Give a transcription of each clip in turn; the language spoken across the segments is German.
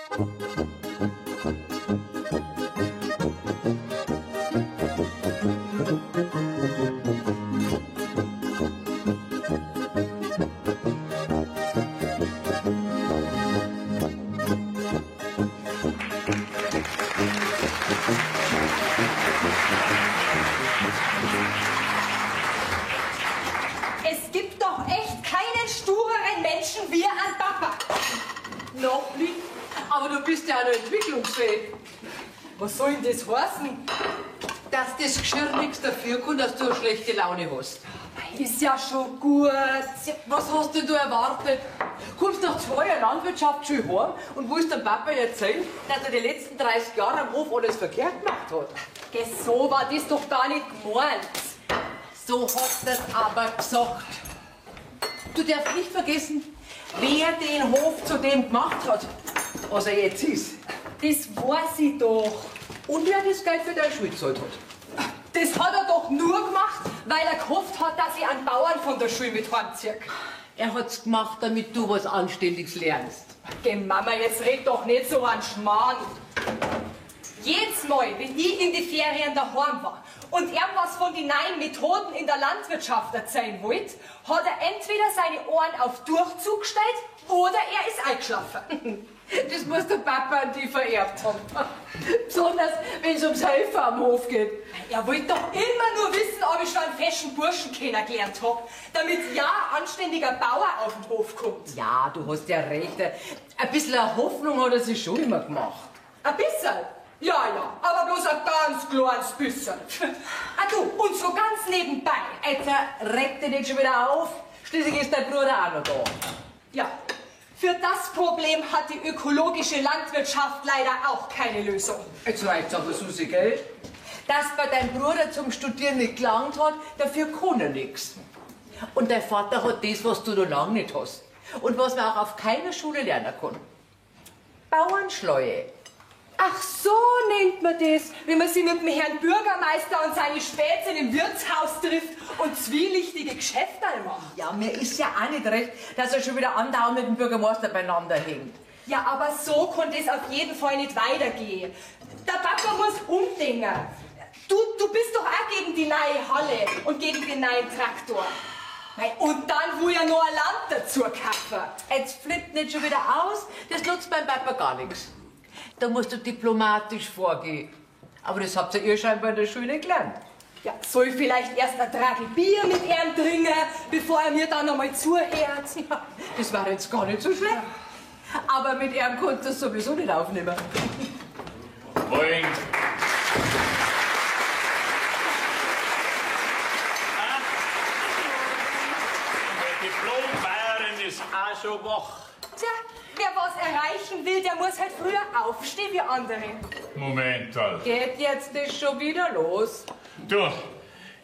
Es gibt doch echt keinen stureren Menschen wie ein Papa. Noch nicht, aber du bist ja auch noch entwicklungsfähig. Was soll denn das heißen? Dass das Geschirr nichts dafür kann, dass du eine schlechte Laune hast. Ist ja schon gut. Was hast denn du erwartet? Kommst nach 2 Jahren Landwirtschaftsschule heim und willst dem Papa erzählen, dass er die letzten 30 Jahre am Hof alles verkehrt gemacht hat? Geh, so war das doch gar nicht gemeint. So hat er aber gesagt. Du darfst nicht vergessen, wer den Hof zu dem gemacht hat, was er jetzt ist. Das weiß ich doch. Und wer das Geld für deine Schule gezahlt hat. Das hat er doch nur gemacht, weil er gehofft hat, dass ich einen Bauern von der Schule mit heimziehe. Er hat's gemacht, damit du was Anständiges lernst. Geh, Mama, jetzt red doch nicht so an Schmarrn. Jedes Mal, wenn ich in die Ferien daheim war und er was von den neuen Methoden in der Landwirtschaft erzählen wollte, hat er entweder seine Ohren auf Durchzug gestellt oder er ist eingeschlafen. Das muss der Papa an die vererbt haben. Besonders, wenn es ums Helfen am Hof geht. Er wollte doch immer nur wissen, ob ich schon einen feschen Burschen kennengelernt habe, damit ja ein anständiger Bauer auf den Hof kommt. Ja, du hast ja recht. Ein bisschen eine Hoffnung hat er sich schon immer gemacht. Ein bisschen? Ja, aber bloß ein ganz kleines bisschen. Ah du, und so ganz nebenbei. Jetzt reg dich nicht schon wieder auf. Schließlich ist dein Bruder auch noch da. Ja, für das Problem hat die ökologische Landwirtschaft leider auch keine Lösung. Jetzt reicht's aber, Susi, gell? Dass bei deinem Bruder zum Studieren nicht gelangt hat, dafür kann er nichts. Und dein Vater hat das, was du noch lange nicht hast. Und was man auch auf keiner Schule lernen kann. Bauernschleue. Ach, so nennt man das, wenn man sich mit dem Herrn Bürgermeister und seine Spätzchen im Wirtshaus trifft und zwielichtige Geschäfte macht. Ja, mir ist ja auch nicht recht, dass er schon wieder andauernd mit dem Bürgermeister beieinander hängt. Ja, aber so kann das auf jeden Fall nicht weitergehen. Der Papa muss umdenken. Du bist doch auch gegen die neue Halle und gegen den neuen Traktor. Und dann will ja noch ein Land dazu kaufen. Jetzt flippt nicht schon wieder aus, das nutzt beim Papa gar nichts. Da musst du diplomatisch vorgehen. Aber das habt ihr scheinbar in der Schule nicht gelernt. Ja, soll ich vielleicht erst ein Tragel Bier mit ihm trinken, bevor er mir dann einmal zuhört? Ja, das war jetzt gar nicht so schlecht. Aber mit ihm konntest du es sowieso nicht aufnehmen. Moin. Die Diplombayerin ist auch schon wach. Tja, wer was erreichen will, der muss halt früher aufstehen wie andere. Moment halt. Geht jetzt das schon wieder los? Du,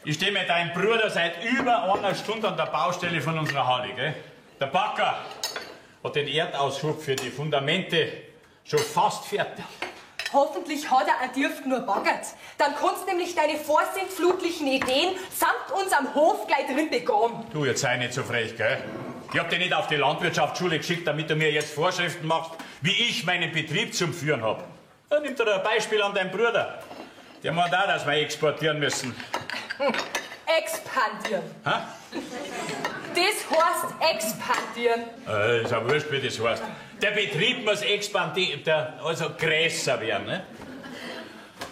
ich stehe mit deinem Bruder seit über einer Stunde an der Baustelle von unserer Halle, gell? Der Backer hat den Erdaushub für die Fundamente schon fast fertig. Hoffentlich hat er ein Dürft nur baggert. Dann kannst du nämlich deine vorsintflutlichen Ideen samt uns am Hof gleich drin bekommen. Du, jetzt sei nicht so frech, gell? Ich hab dich nicht auf die Landwirtschaftsschule geschickt, damit du mir jetzt Vorschriften machst, wie ich meinen Betrieb zum Führen hab. Dann nimm dir ein Beispiel an deinen Bruder. Der meint auch, dass wir exportieren müssen. Expandieren. Hä? Das heißt expandieren. Ist ja wurscht, wie das heißt. Der Betrieb muss expandieren, also größer werden. Ne?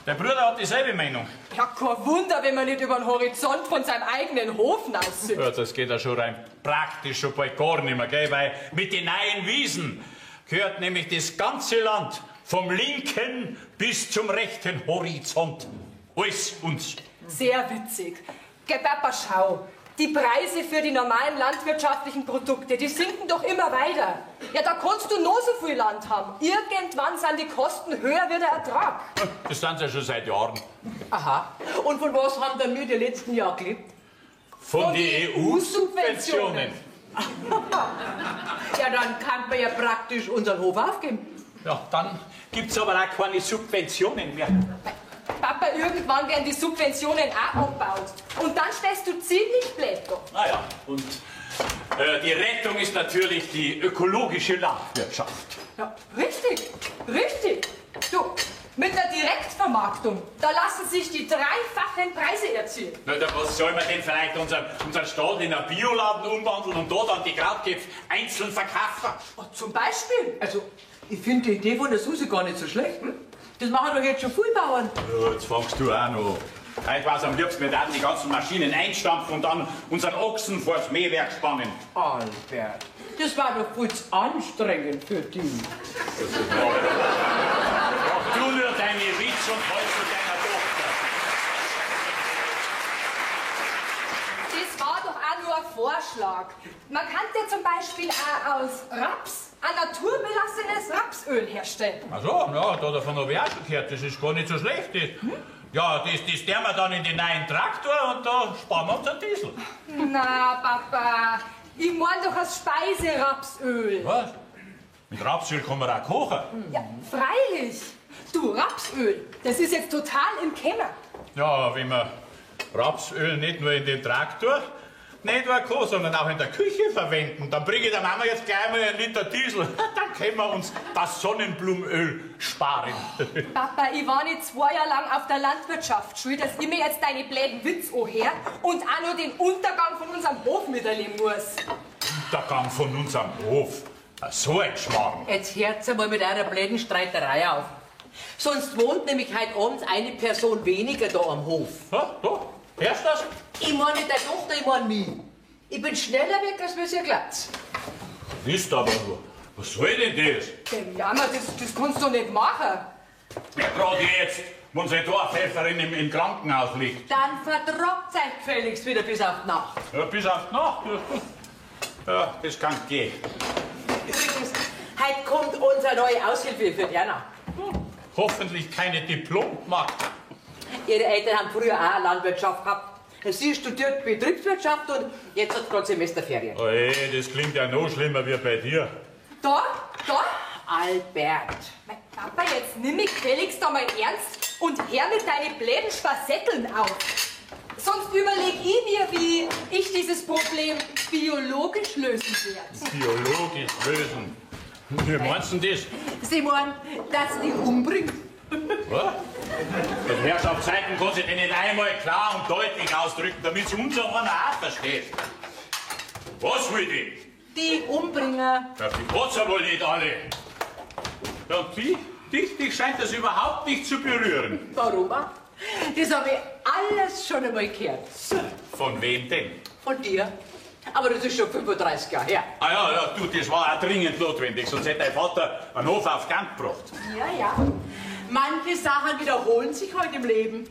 Der Bruder hat dieselbe Meinung. Ja, kein Wunder, wenn man nicht über den Horizont von seinem eigenen Hof aussieht. Ja, das geht ja schon rein praktisch schon bald gar nicht mehr, gell? Weil mit den neuen Wiesen gehört nämlich das ganze Land vom linken bis zum rechten Horizont. Alles uns. Sehr witzig. Geh, Papa, schau. Die Preise für die normalen landwirtschaftlichen Produkte, die sinken doch immer weiter. Ja, da kannst du noch so viel Land haben. Irgendwann sind die Kosten höher wie der Ertrag. Das sind sie ja schon seit Jahren. Aha. Und von was haben denn wir die letzten Jahre gelebt? Von den EU-Subventionen. Ja, dann kann man ja praktisch unseren Hof aufgeben. Ja, dann gibt's aber auch keine Subventionen mehr. Papa, irgendwann werden die Subventionen auch abgebaut. Und dann stehst du ziemlich blöd da. Naja, und Die Rettung ist natürlich die ökologische Landwirtschaft. Ja, richtig, richtig. Du, mit der Direktvermarktung, da lassen sich die dreifachen Preise erzielen. Na, was soll man denn vielleicht unseren Stall in einen Bioladen umwandeln und da dann die Krautkepfe einzeln verkaufen? Oh, zum Beispiel. Also, ich finde die Idee von der Susi gar nicht so schlecht. Hm? Das machen doch jetzt schon viele Bauern. Ja, jetzt fangst du auch noch. Ich weiß am liebsten, wir werden die ganzen Maschinen einstampfen und dann unseren Ochsen vors Mähwerk spannen. Albert, das war doch viel zu anstrengend für dich. Mach du nur deine Witz und halt zu deiner Tochter. Das war doch auch nur ein Vorschlag. Man könnte zum Beispiel auch aus Raps ein naturbelassenes Rapsöl herstellen. Ach so, ja, da davon habe ich auch schon gehört, das ist gar nicht so schlecht. Ja, das tun wir dann in den neuen Traktor und da sparen wir uns einen Diesel. Na, Papa, ich mein doch das Speiserapsöl. Was? Mit Rapsöl kann man auch kochen. Ja, freilich. Du, Rapsöl, das ist jetzt total im Keller. Ja, wenn wir Rapsöl nicht nur in den Traktor, nicht nur Co, sondern auch in der Küche verwenden, dann bringe ich der Mama jetzt gleich mal 1 Liter Diesel. Dann können wir uns das Sonnenblumenöl sparen. Papa, ich war nicht 2 Jahre lang auf der Landwirtschaftsschule, dass ich mir jetzt deine bläden Witz anhör und auch noch den Untergang von unserem Hof miterleben muss. Untergang von unserem Hof. So ein Schmarrn. Jetzt hört's einmal mit einer blöden Streiterei auf. Sonst wohnt nämlich heute abends eine Person weniger da am Hof. Ja, da, hörst du das? Ich meine nicht deine Tochter, ich meine mich. Ich bin schneller weg, als wir ihr glaubt. Wisst aber, was soll denn das? Ja, das kannst du nicht machen. Ja, gerade jetzt, wenn unsere Dorfhelferin im Krankenhaus liegt. Dann vertragt euch gefälligst wieder bis auf die Nacht. Ja, bis auf die Nacht. Ja, das kann gehen. Übrigens, heute kommt unsere neue Aushilfe für Jana. Hoffentlich keine Diplommarkt. Ihre Eltern haben früher auch Landwirtschaft gehabt. Sie studiert Betriebswirtschaft und jetzt hat gerade Semesterferien. Oh, ey, das klingt ja noch schlimmer wie bei dir. Da? Albert. Mein Papa, jetzt nimm mich gefälligst einmal ernst und hör mit deinen bläden Spassetteln auf. Sonst überleg ich mir, wie ich dieses Problem biologisch lösen werde. Biologisch lösen. Wie meinst du denn das? Sie meinen, dass die umbringt? Was? Das Herrschaftszeiten kann sich denn nicht einmal klar und deutlich ausdrücken, damit sie unser einer auch versteht. Was will die? Die Umbringer. Ja, die hat's ja wohl nicht alle. Ja, und dich scheint das überhaupt nicht zu berühren. Warum? Das habe ich alles schon einmal gehört. Von wem denn? Von dir. Aber das ist schon 35 Jahre her. Ah ja, du, das war auch dringend notwendig, sonst hätte dein Vater einen Hof auf Gang gebracht. Ja. Manche Sachen wiederholen sich heute im Leben.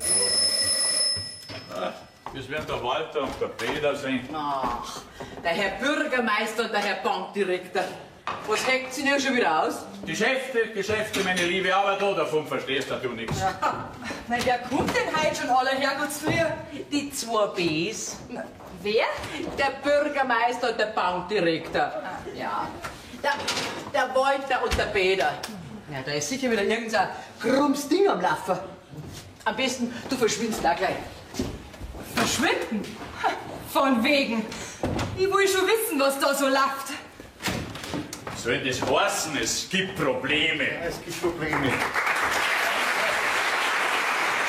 Das werden der Walter und der Peter sein. Ach, der Herr Bürgermeister und der Herr Bankdirektor. Was hängt Sie denn schon wieder aus? Geschäfte, meine Liebe, aber davon verstehst du nichts. Ja. Nein, wer kommt denn heute schon aller Herrgottsfrüh? Die 2 Bs. Wer? Der Bürgermeister und der Bankdirektor. Ja. Der Walter und der Peter. Ja, da ist sicher wieder irgendein krummes Ding am Laufen. Am besten, du verschwindest da gleich. Verschwinden? Von wegen. Ich will schon wissen, was da so läuft. Soll das heißen, es gibt Probleme? Es gibt Probleme. Nicht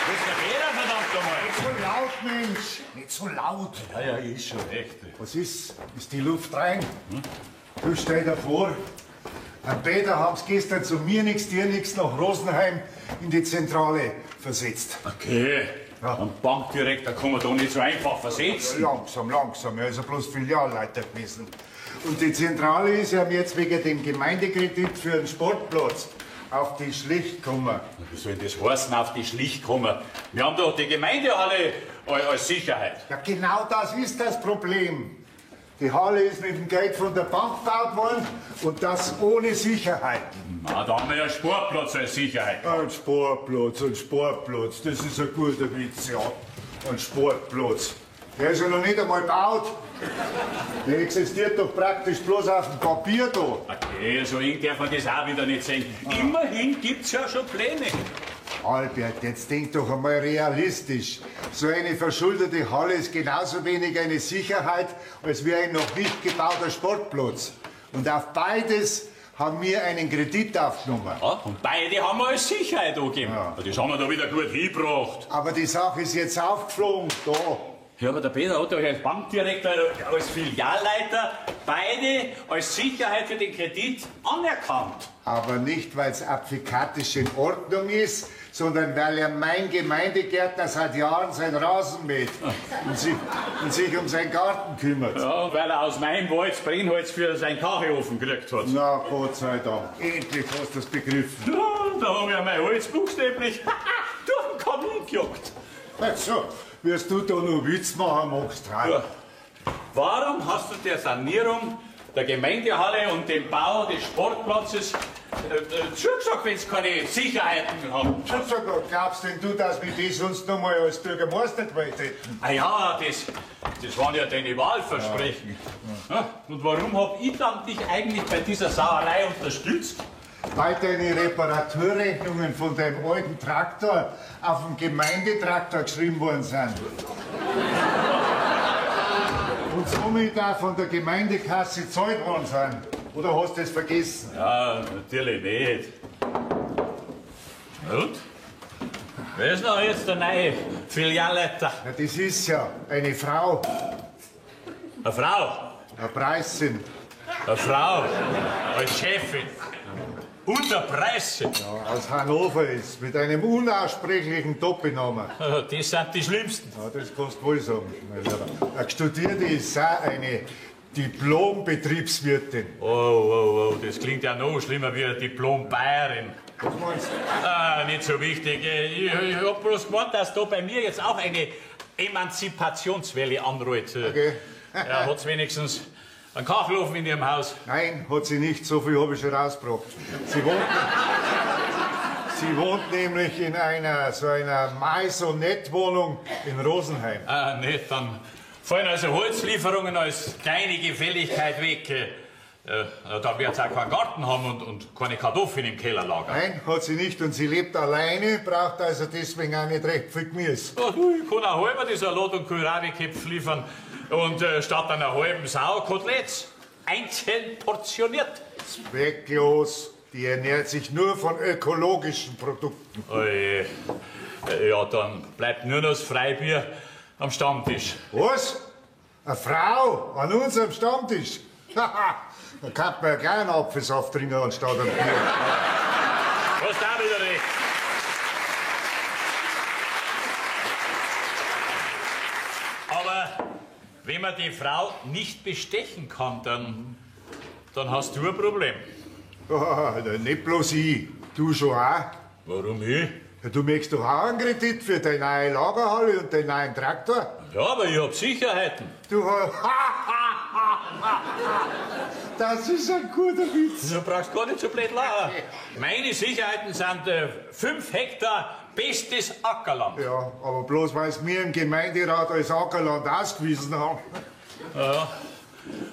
Das ist doch jeder, verdammt einmal. so laut, Mensch. Nicht so laut. Ja, ist schon recht. Was ist? Ist die Luft rein? Du stell dir vor, am Peter haben sie gestern zu mir nichts, dir nichts nach Rosenheim in die Zentrale versetzt. Okay. Ja. Ein Bankdirektor kann man da nicht so einfach versetzen. Langsam. Er ist ja bloß Filialleiter gewesen. Und die Zentrale ist ja jetzt wegen dem Gemeindekredit für einen Sportplatz auf die Schlicht gekommen. Wie soll das heißen, auf die Schlicht kommen? Wir haben doch die Gemeindehalle als Sicherheit. Ja, genau das ist das Problem. Die Halle ist mit dem Geld von der Bank gebaut worden und das ohne Sicherheiten. Na, da haben wir ja einen Sportplatz als Sicherheit. Ein Sportplatz, das ist ein guter Witz, ja. Ein Sportplatz. Der ist ja noch nicht einmal gebaut. Der existiert doch praktisch bloß auf dem Papier da. Okay, so eng darf man das auch wieder nicht sehen. Immerhin gibt's ja schon Pläne. Albert, jetzt denk doch einmal realistisch. So eine verschuldete Halle ist genauso wenig eine Sicherheit, als wie ein noch nicht gebauter Sportplatz. Und auf beides haben wir einen Kredit aufgenommen. Ja, und beide haben wir als Sicherheit angegeben. Ja. Das haben wir da wieder gut hingebracht. Aber die Sache ist jetzt aufgeflogen, da. Ja, aber der Peter hat doch als Bankdirektor, als Filialleiter beide als Sicherheit für den Kredit anerkannt. Aber nicht, weil es aplikatisch in Ordnung ist, sondern weil ja mein Gemeindegärtner seit Jahren sein Rasen mäht und sich um seinen Garten kümmert. Ja, und weil er aus meinem Wald das Brennholz für seinen Kachelofen gekriegt hat. Na, Gott sei Dank. Endlich hast du es begriffen. Ja, da haben wir mein Holz buchstäblich durch den Kamin gejagt. Also, wirst du da noch Witz machen magst, ja. Warum hast du der Sanierung der Gemeindehalle und dem Bau des Sportplatzes zugesagt, wenn es keine Sicherheiten haben? Zugesagt, glaubst denn du, dass wir die sonst noch mal als Bürgermeister gewählt hätten? Ah ja, das waren ja deine Wahlversprechen. Ja. Ja, und warum hab ich dann dich eigentlich bei dieser Sauerei unterstützt? Weil deine Reparaturrechnungen von deinem alten Traktor auf dem Gemeindetraktor geschrieben worden sind. Und somit auch von der Gemeindekasse gezahlt worden sind. Oder hast du es vergessen? Ja, natürlich nicht. Und? Wer ist noch jetzt der neue Filialleiter? Ja, das ist ja eine Frau. Eine Frau? Eine Preisin. Eine Frau? Als Chefin? Unter Preise? Ja, aus Hannover ist, mit einem unaussprechlichen Doppelnamen. Das sind die Schlimmsten. Ja, das kannst du wohl sagen. Eine Studierte ist auch eine Diplom-Betriebswirtin. Oh, das klingt ja noch schlimmer wie eine Diplom-Bayerin. Was meinst du? Nicht so wichtig. Ich hab bloß gemeint, dass da bei mir jetzt auch eine Emanzipationswelle anrollt. Okay. Ja, hat's wenigstens einen Kachelofen in ihrem Haus? Nein, hat sie nicht. So viel habe ich schon rausgebracht. Sie wohnt nämlich in so einer Maisonette-Wohnung in Rosenheim. Ah, nicht, dann fallen also Holzlieferungen als kleine Gefälligkeit weg. Da wird sie auch keinen Garten haben und keine Kartoffeln im Keller lagern. Nein, hat sie nicht. Und sie lebt alleine, braucht also deswegen auch nicht recht viel Gemüse. Oh, ich kann auch halber die Salat- und Kohlrabi-Köpfe liefern. Und statt einer halben Sau Koteletts einzeln portioniert. Zwecklos. Die ernährt sich nur von ökologischen Produkten. Oje. Ja, dann bleibt nur noch das Freibier am Stammtisch. Was? Eine Frau an unserem Stammtisch? Haha, da kann man ja gleich einen Apfelsaft trinken anstatt ein Bier. Du hast auch wieder recht. Aber wenn man die Frau nicht bestechen kann, dann hast du ein Problem. Oh, nicht bloß ich, du schon auch. Warum ich? Ja, du möchtest doch auch einen Kredit für deine neue Lagerhalle und deinen neuen Traktor. Ja, aber ich hab Sicherheiten. Du hast... Das ist ein guter Witz. Du brauchst gar nicht so blöd lachen. Meine Sicherheiten sind 5 Hektar bestes Ackerland. Ja, aber bloß weil es mir im Gemeinderat als Ackerland ausgewiesen haben. Ja.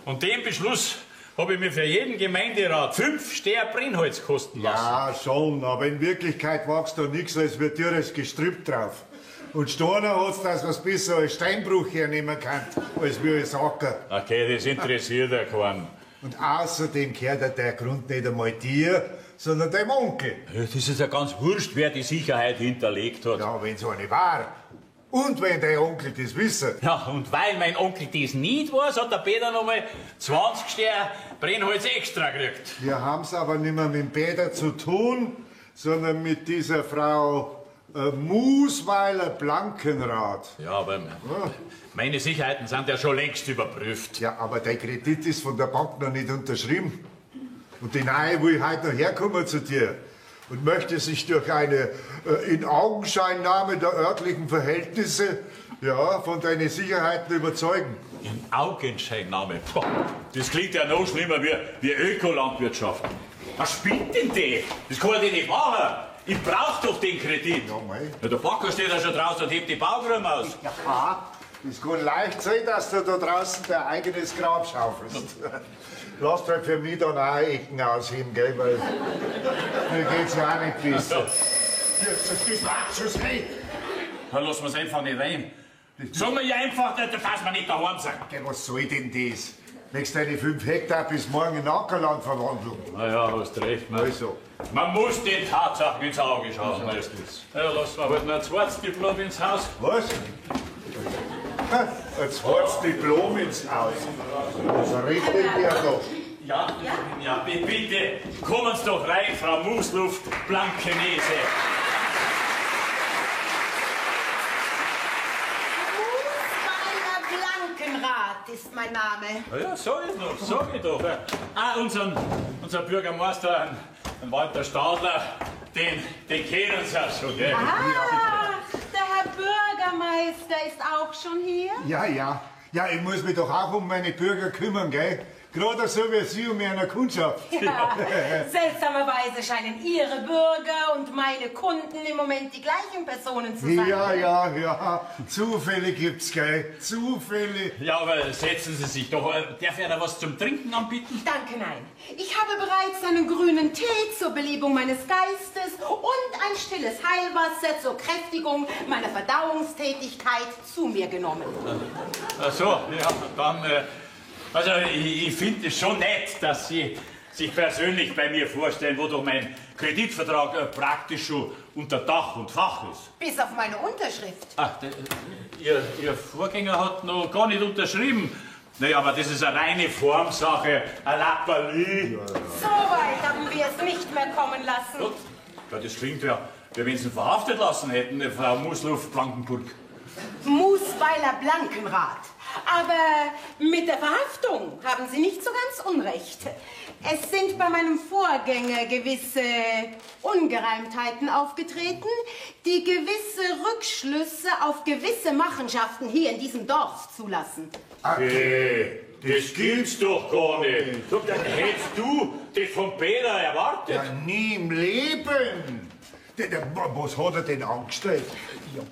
Und den Beschluss habe ich mir für jeden Gemeinderat 5 Ster Brennholz kosten lassen. Ja, schon, aber in Wirklichkeit wächst da nichts als wird dir das Gestrüpp drauf. Und Steiner hat's das was besser als Steinbruch hernehmen kann, als wie als Acker. Okay, das interessiert ja keinen. Und außerdem gehört der Grund nicht einmal dir, sondern deinem Onkel. Ja, das ist ja ganz wurscht, wer die Sicherheit hinterlegt hat. Ja, wenn so eine war. Und wenn dein Onkel das wisse. Ja, und weil mein Onkel das nicht weiß, hat der Peter nochmal 20 Ster Brennholz extra gekriegt. Wir haben's aber nicht mehr mit dem Peter zu tun, sondern mit dieser Frau Musweiler Blankenrath. Ja, aber meine Sicherheiten sind ja schon längst überprüft. Ja, aber dein Kredit ist von der Bank noch nicht unterschrieben. Und die Neue will heute noch herkommen zu dir und möchte sich durch eine Inaugenscheinnahme der örtlichen Verhältnisse von deinen Sicherheiten überzeugen. In Augenscheinnahme? Das klingt ja noch schlimmer wie Ökolandwirtschaft. Was spielt denn die? Das kann ich nicht machen. Ich brauch doch den Kredit. Ja, mei. Ja, der Backer steht ja schon draußen und hebt die Baugruben aus. Ja, das kann leicht sein, dass du da draußen dein eigenes Grab schaufelst. Lass halt für mich dann auch Ecken ausheben, gell, weil mir geht's ja auch nicht besser. Das macht schon rein. Dann lassen wir es einfach nicht rein. Sagen wir ja einfach, dass wir nicht daheim sind. Was soll denn das? Möchtest du deine 5 Hektar bis morgen in Ackerland verwandeln? Na ja, hast recht. Also. Man muss den Tatsachen ins Auge schauen. Ja, lassen wir halt noch ein zweites Diplom ins Haus. Was? Ein zweites Diplom ins Haus. Was redet denn der da? Ja, bitte, kommen Sie doch rein, Frau Musluft, Blankenese. Blankenrath ist mein Name. Ja, sag ich doch. Unser Bürgermeister, ein Walter Stadler, den kennen Sie ja schon, gell? Der Herr Bürgermeister ist auch schon hier? Ja, ich muss mich doch auch um meine Bürger kümmern, gell? Gerade so wie Sie um meine Kundschaft. Ja, seltsamerweise scheinen Ihre Bürger und meine Kunden im Moment die gleichen Personen zu sein. Ja. Zufälle gibt's, gell? Zufälle. Ja, aber setzen Sie sich doch. Darf ich da was zum Trinken anbieten? Danke, nein. Ich habe bereits einen grünen Tee zur Belebung meines Geistes und ein stilles Heilwasser zur Kräftigung meiner Verdauungstätigkeit zu mir genommen. Ach so, ja, dann... Also, ich finde es schon nett, dass Sie sich persönlich bei mir vorstellen, wo doch mein Kreditvertrag praktisch schon unter Dach und Fach ist. Bis auf meine Unterschrift. Ach, Ihr Vorgänger hat noch gar nicht unterschrieben. Naja, aber das ist eine reine Formsache, ein Lapperli. So weit haben wir es nicht mehr kommen lassen. Ja, das klingt ja, wie wenn Sie ihn verhaftet lassen hätten, Frau Musluft Blankenburg. Musweiler Blankenrath. Aber mit der Verhaftung haben Sie nicht so ganz unrecht. Es sind bei meinem Vorgänger gewisse Ungereimtheiten aufgetreten, die gewisse Rückschlüsse auf gewisse Machenschaften hier in diesem Dorf zulassen. Okay, das gibt's doch gar nicht. Dann hättest du das von Peter erwartet. Ja, nie im Leben. Was hat er denn angestellt? Ja.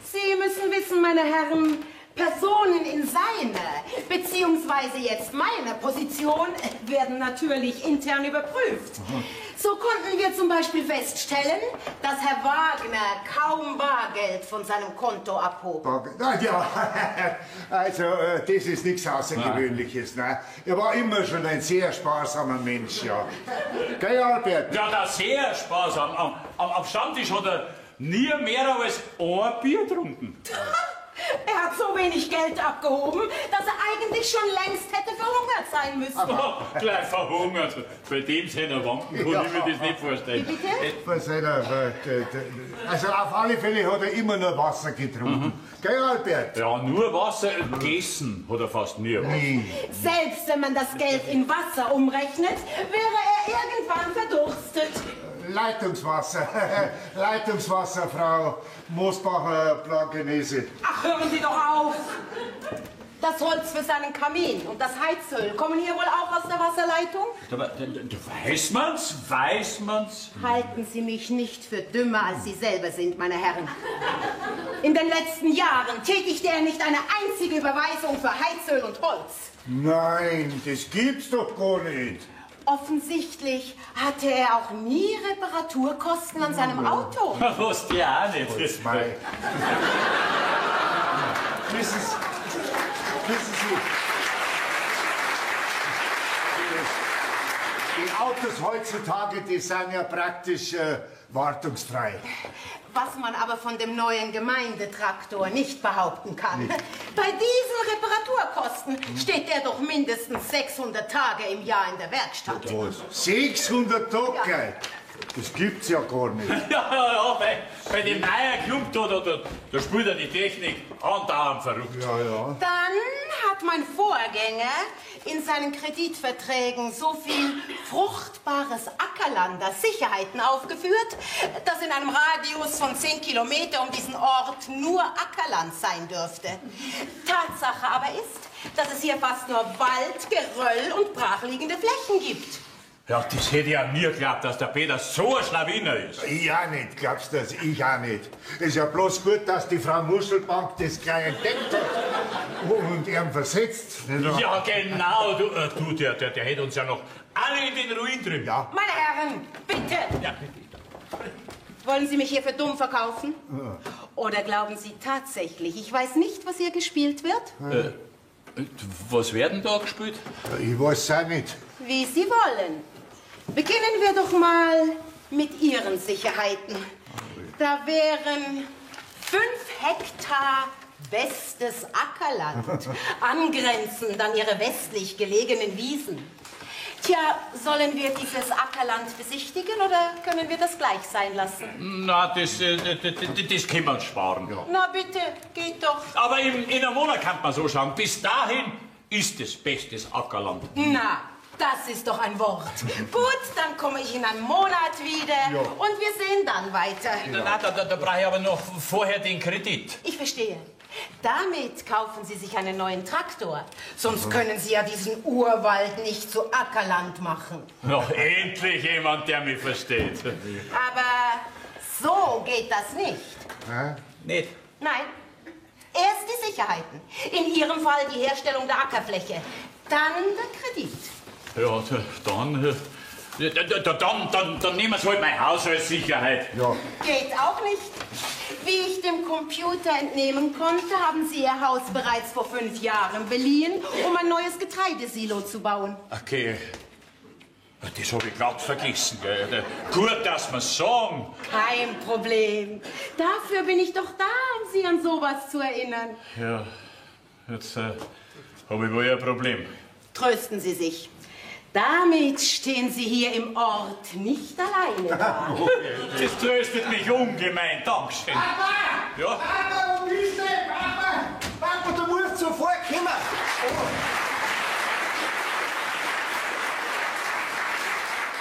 Sie müssen wissen, meine Herren, Personen in seiner, beziehungsweise jetzt meiner Position, werden natürlich intern überprüft. So konnten wir zum Beispiel feststellen, dass Herr Wagner kaum Bargeld von seinem Konto abhob. Ja, also das ist nichts Außergewöhnliches. Ne? Er war immer schon ein sehr sparsamer Mensch, ja. Gell, Albert? Ja, das sehr sparsam. Am Stammtisch hat er nie mehr als ein Bier getrunken. Er hat so wenig Geld abgehoben, dass er eigentlich schon längst hätte verhungert sein müssen. Oh, gleich verhungert. Bei dem seiner Wanken kann ich mir das nicht vorstellen. Bitte? Also auf alle Fälle hat er immer nur Wasser getrunken. Gell, Albert? Ja, nur Wasser gegessen hat er fast nie. Selbst wenn man das Geld in Wasser umrechnet, wäre er irgendwann verdurstet. Leitungswasser, Frau Moosbacher Blankenese. Ach, hören Sie doch auf! Das Holz für seinen Kamin und das Heizöl kommen hier wohl auch aus der Wasserleitung? Aber weiß man's? Halten Sie mich nicht für dümmer, als Sie selber sind, meine Herren. In den letzten Jahren tätigte er nicht eine einzige Überweisung für Heizöl und Holz. Nein, das gibt's doch gar nicht. Offensichtlich hatte er auch nie Reparaturkosten an seinem Auto. Was die auch nicht. Das mei. Wissen Sie, die Autos heutzutage, die sind ja praktisch wartungsfrei. Was man aber von dem neuen Gemeindetraktor nicht behaupten kann. Bei diesen Reparaturkosten steht er doch mindestens 600 Tage im Jahr in der Werkstatt. 600 Tage? Das gibt's ja gar nicht. Ja, bei dem neuen Club da spielt er die Technik andauernd verrückt. Ja. Dann hat mein Vorgänger in seinen Kreditverträgen so viel fruchtbares Ackerland als Sicherheiten aufgeführt, dass in einem Radius von 10 Kilometer um diesen Ort nur Ackerland sein dürfte. Tatsache aber ist, dass es hier fast nur Wald, Geröll und brachliegende Flächen gibt. Ja, das hätte ich ja nie geglaubt, dass der Peter so ein Schlawiner ist. Ich auch nicht, glaubst du das? Ich auch nicht. Es ist ja bloß gut, dass die Frau Muschelbank das gleich entdeckt hat und ihn versetzt. Ja, genau. Der hätte uns ja noch alle in den Ruin drin. Ja. Meine Herren, bitte! Ja, bitte. Wollen Sie mich hier für dumm verkaufen? Ja. Oder glauben Sie tatsächlich, ich weiß nicht, was hier gespielt wird? Was werden da gespielt? Ich weiß es auch nicht. Wie Sie wollen. Beginnen wir doch mal mit Ihren Sicherheiten. Da wären 5 Hektar bestes Ackerland, angrenzend an Ihre westlich gelegenen Wiesen. Tja, sollen wir dieses Ackerland besichtigen oder können wir das gleich sein lassen? Na, das können wir uns sparen. Ja. Na bitte, geht doch. Aber in einem Monat kann man so schauen. Bis dahin ist es bestes Ackerland. Na, das ist doch ein Wort. Gut, dann komme ich in einem Monat wieder und wir sehen dann weiter. Na, da brauche ich aber noch vorher den Kredit. Ich verstehe. Damit kaufen Sie sich einen neuen Traktor. Sonst können Sie ja diesen Urwald nicht zu Ackerland machen. Noch endlich jemand, der mich versteht. Aber so geht das nicht. Nicht? Nein. Erst die Sicherheiten. In Ihrem Fall die Herstellung der Ackerfläche. Dann der Kredit. Ja, dann nehmen Sie halt mein Haus als Sicherheit. Ja. Geht auch nicht. Wie ich dem Computer entnehmen konnte, haben Sie Ihr Haus bereits vor 5 Jahren beliehen, um ein neues Getreidesilo zu bauen. Okay. Das habe ich glatt vergessen. Gell. Gut, dass wir's sagen. Kein Problem. Dafür bin ich doch da, um Sie an sowas zu erinnern. Ja, jetzt habe ich wohl ein Problem. Trösten Sie sich. Damit stehen Sie hier im Ort nicht alleine da. Das tröstet mich ungemein. Dankeschön. Papa! Ja? Papa, wo bist du? Papa! Papa, du musst sofort kommen!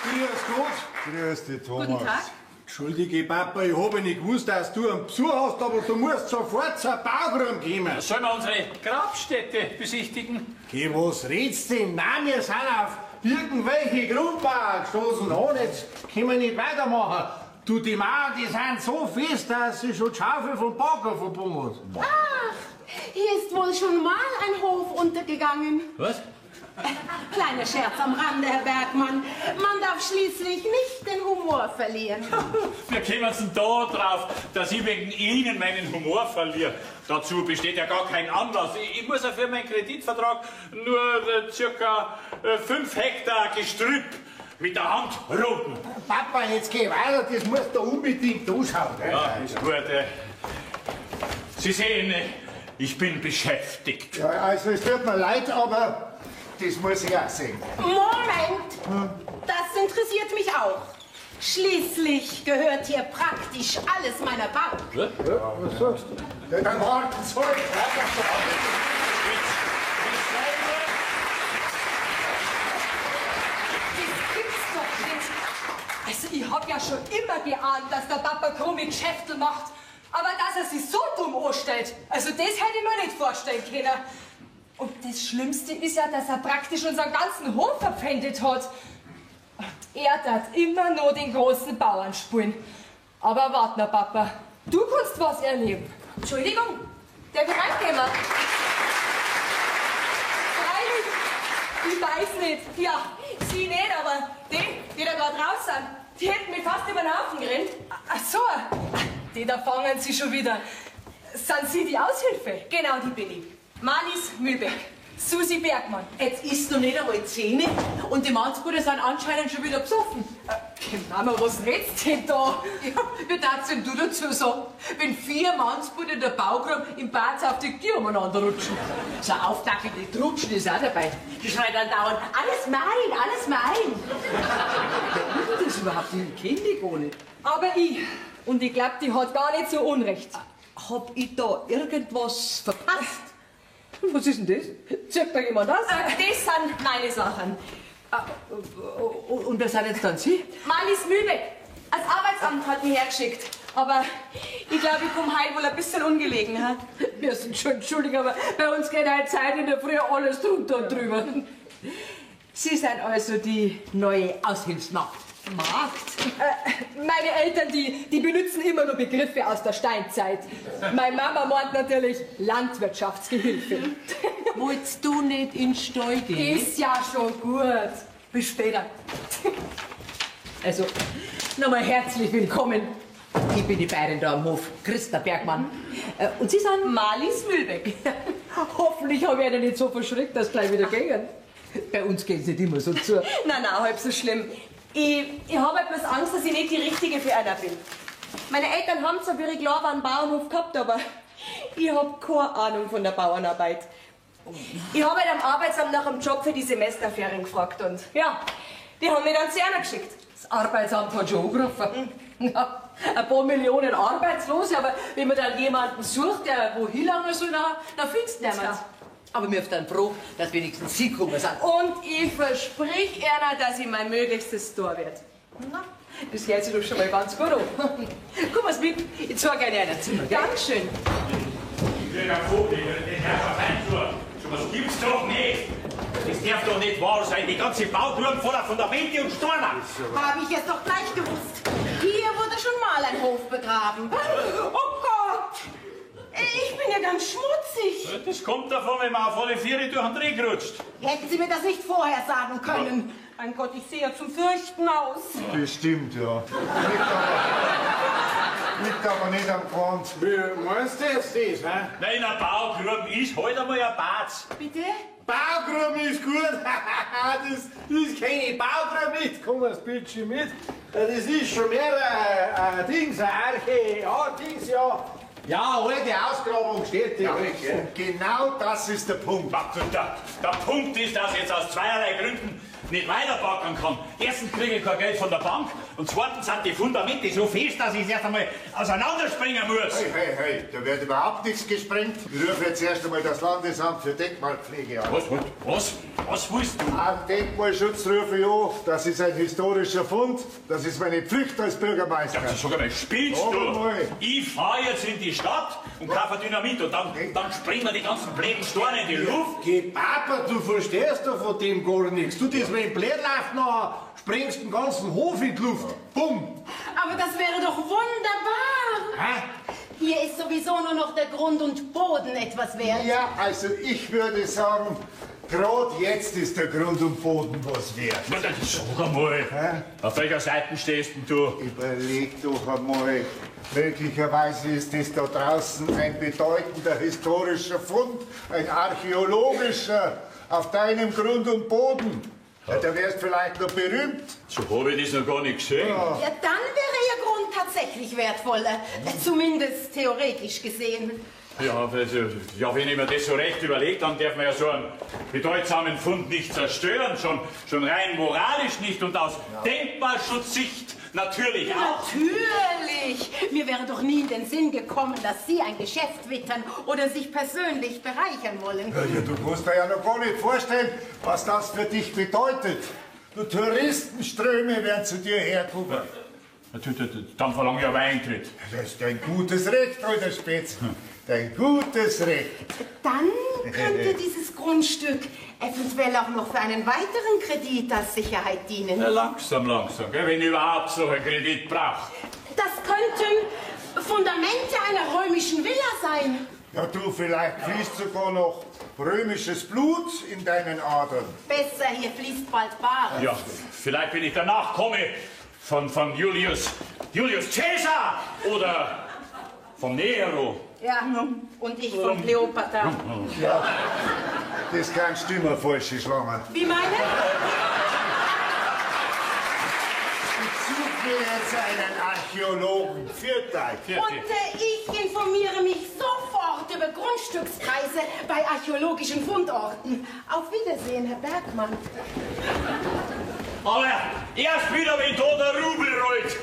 Grüß Gott! Grüß dich, Thomas. Guten Tag. Entschuldige, Papa, ich habe nicht gewusst, dass du einen Besuch hast, aber du musst sofort zur Baugrund kommen. Sollen wir unsere Grabstätte besichtigen? Geh, was redst du denn? Nein, wir sind auf irgendwelche Grundmauern gestoßen. Und jetzt können wir nicht weitermachen. Du, die Mauern, die sind so fest, dass sie schon die Schaufel vom Bagger verbummelt. Ach, hier ist wohl schon mal ein Hof untergegangen. Was? Kleiner Scherz am Rande, Herr Bergmann. Man darf schließlich nicht den Humor verlieren. Wir kommen denn da drauf, dass ich wegen Ihnen meinen Humor verliere. Dazu besteht ja gar kein Anlass. Ich muss ja für meinen Kreditvertrag nur circa 5 Hektar Gestrüpp mit der Hand roten. Papa, jetzt geh weiter, das musst du unbedingt anschauen. Ja, ist gut. Sie sehen, ich bin beschäftigt. Ja, also es tut mir leid, aber das muss ich auch sehen. Moment! Das interessiert mich auch. Schließlich gehört hier praktisch alles meiner Bank. Was sagst du? Dann warten Sie halt. Das gibt's doch nicht. Also ich hab ja schon immer geahnt, dass der Papa krumme Geschäfte macht. Aber dass er sich so dumm anstellt, also das hätte ich mir nicht vorstellen können. Und das Schlimmste ist ja, dass er praktisch unseren ganzen Hof verpfändet hat. Und er tat immer nur den großen Bauern spielen. Aber wart noch, Papa, du kannst was erleben. Entschuldigung, der wird reinkommen. Freilich, ich weiß nicht. Ja, Sie nicht, aber die da gerade raus sind, die hätten mich fast über den Haufen gerannt. Ach so, die da fangen Sie schon wieder. Sind Sie die Aushilfe? Genau, die bin ich. Marlies Mühlbeck, Susi Bergmann. Jetzt ist noch nicht einmal 10 und die Mannsbrüder sind anscheinend schon wieder besoffen. Mama, was redst du denn da? Ja, wie darfst denn du dazu sagen, wenn 4 Mannsbrüder in der Baugrube im Bad auf die Tür umeinander rutschen? So aufdackelte Trutschen ist auch dabei. Die schreien dann dauernd, alles mein, alles mein. Wer ist das überhaupt? Die kenne ich gar nicht. Aber ich. Und ich glaub, die hat gar nicht so Unrecht. Hab ich da irgendwas verpasst? Was ist denn das? Zeigt da jemand das? Das sind meine Sachen. Und wer sind jetzt dann Sie? Marlies Mühlbeck. Das Arbeitsamt hat mich hergeschickt. Aber ich glaube, ich komme heim wohl ein bisschen ungelegen. Ha? Wir sind schon entschuldigt, aber bei uns geht halt Zeit in der Früh alles drunter und drüber. Sie sind also die neue Aushilfsmagd. Meine Eltern, die benutzen immer nur Begriffe aus der Steinzeit. Meine Mama meint natürlich Landwirtschaftsgehilfe. Wolltest du nicht in den Stall gehen? Ist ja schon gut. Bis später. Also, nochmal herzlich willkommen. Ich bin die Bayerin da am Hof, Christa Bergmann. Und Sie sind? Marlies Mühlbeck. Hoffentlich habe ich einen nicht so verschreckt, dass gleich wieder gehen. Bei uns geht's nicht immer so zu. Nein, halb so schlimm. Ich habe halt bloß Angst, dass ich nicht die Richtige für einer bin. Meine Eltern haben zwar, wie ich klar war, einen Bauernhof gehabt, aber ich habe keine Ahnung von der Bauernarbeit. Ich habe halt am Arbeitsamt nach einem Job für die Semesterferien gefragt und ja, die haben mich dann zu einer geschickt. Das Arbeitsamt hat schon angerufen. Ja, ein paar Millionen Arbeitslose, aber wenn man dann jemanden sucht, der wo hinlangen soll, dann findest du niemand. Aber wir sind dann froh, dass wenigstens Sie gekommen sind. Und ich versprich Ihnen, dass ich mein Möglichstes tun werde. Das hört sich doch schon mal ganz gut an. Komm mit, ich zeige Ihnen ein Zimmer, gell? Dankeschön. Ich will einen Vogel, den Herrschaft einführen. So was gibt's doch nicht. Das darf doch nicht wahr sein. Die ganze Bauturm voller Fundamente und Storner. Habe ich es doch gleich gewusst. Hier wurde schon mal ein Hof begraben. Oh Gott! Ich bin ja ganz schmutzig. Das kommt davon, wenn man auf alle Viere durch den Dreck rutscht. Hätten Sie mir das nicht vorher sagen können? Mein Gott, ich sehe ja zum Fürchten aus. Bestimmt, ja. Liegt aber nicht am Grund. Wie meinst du jetzt das, hä? Nein, ein Baugruben ist halt einmal ein Bad. Bitte? Baugruben ist gut. das kenne ich. Baugruben nicht. Komm, das Bildschirm mit. Das ist schon mehr ein Dings, ein Arche. Ja, Dings, ja. Ja, alte Ausgrabung steht hier. Ja, genau das ist der Punkt. Der Punkt ist, dass ich jetzt aus zweierlei Gründen nicht weiterbacken kann. Erstens kriege ich kein Geld von der Bank und zweitens sind die Fundamente so fest, dass ich es erst einmal auseinanderspringen muss. Hey, da wird überhaupt nichts gesprengt. Ich rufe jetzt erst einmal das Landesamt für Denkmalpflege an. Was willst du? An Denkmalschutz rufe ich an. Das ist ein historischer Fund. Das ist meine Pflicht als Bürgermeister. Ja, sag einmal, spielst du? mal. Ich fahre jetzt in die Stadt und kaufe Dynamit und dann springen wir die ganzen blöden Steine in die Luft. Geh, Papa, du verstehst doch von dem gar nichts. Du, das, wenn blöd läuft, nachher sprengst den ganzen Hof in die Luft. Bumm. Aber das wäre doch wunderbar. Hä? Hier ist sowieso nur noch der Grund und Boden etwas wert. Ja, also ich würde sagen, gerade jetzt ist der Grund und Boden was wert. Na, dann sag einmal, auf welcher Seite stehst denn du? Überleg doch einmal. Möglicherweise ist das da draußen ein bedeutender historischer Fund, ein archäologischer, auf deinem Grund und Boden. Ja, da wärst vielleicht noch berühmt. So habe ich das noch gar nicht gesehen. Ja, dann wäre Ihr Grund tatsächlich wertvoller. Zumindest theoretisch gesehen. Ja, also, wenn ich mir das so recht überlege, dann darf man ja so einen bedeutsamen Fund nicht zerstören. Schon rein moralisch nicht und aus Denkmalschutzsicht natürlich auch. Natürlich! Mir wäre doch nie in den Sinn gekommen, dass Sie ein Geschäft wittern oder sich persönlich bereichern wollen. Ja, du musst dir ja noch gar nicht vorstellen, was das für dich bedeutet. Du Touristenströme werden zu dir herkommen. Dann verlange ich aber Eintritt. Das ist dein gutes Recht, alter Spätz. Dein gutes Recht. Dann könnte dieses Grundstück eventuell auch noch für einen weiteren Kredit als Sicherheit dienen. Ja, langsam, gell, wenn ich überhaupt so einen Kredit brauche. Das könnten Fundamente einer römischen Villa sein. Ja, du, vielleicht fließt sogar noch römisches Blut in deinen Adern. Besser, hier fließt bald Bares. Ja, vielleicht bin ich der Nachkomme von Julius Caesar oder von Nero. Ja, und ich von Kleopatra. Ja, das kann stimmen, falsche Schlange. Wie meine? Ich suche mir jetzt einen Archäologen. Für dich. Und ich informiere mich sofort über Grundstückspreise bei archäologischen Fundorten. Auf Wiedersehen, Herr Bergmann. Aber erst wieder, wenn da der Rubel rollt.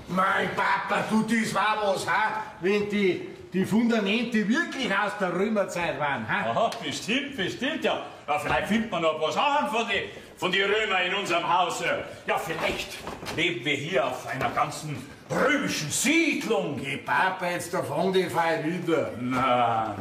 Mein Papa, du, das war was, ha? Wenn die Fundamente wirklich aus der Römerzeit waren, ha? Aha, bestimmt, ja. Ja, vielleicht findet man noch ein paar Sachen von den Römern in unserem Haus. Ja, vielleicht leben wir hier auf einer ganzen römischen Siedlung. Geh, Papa, jetzt davon die Fall wieder. Na,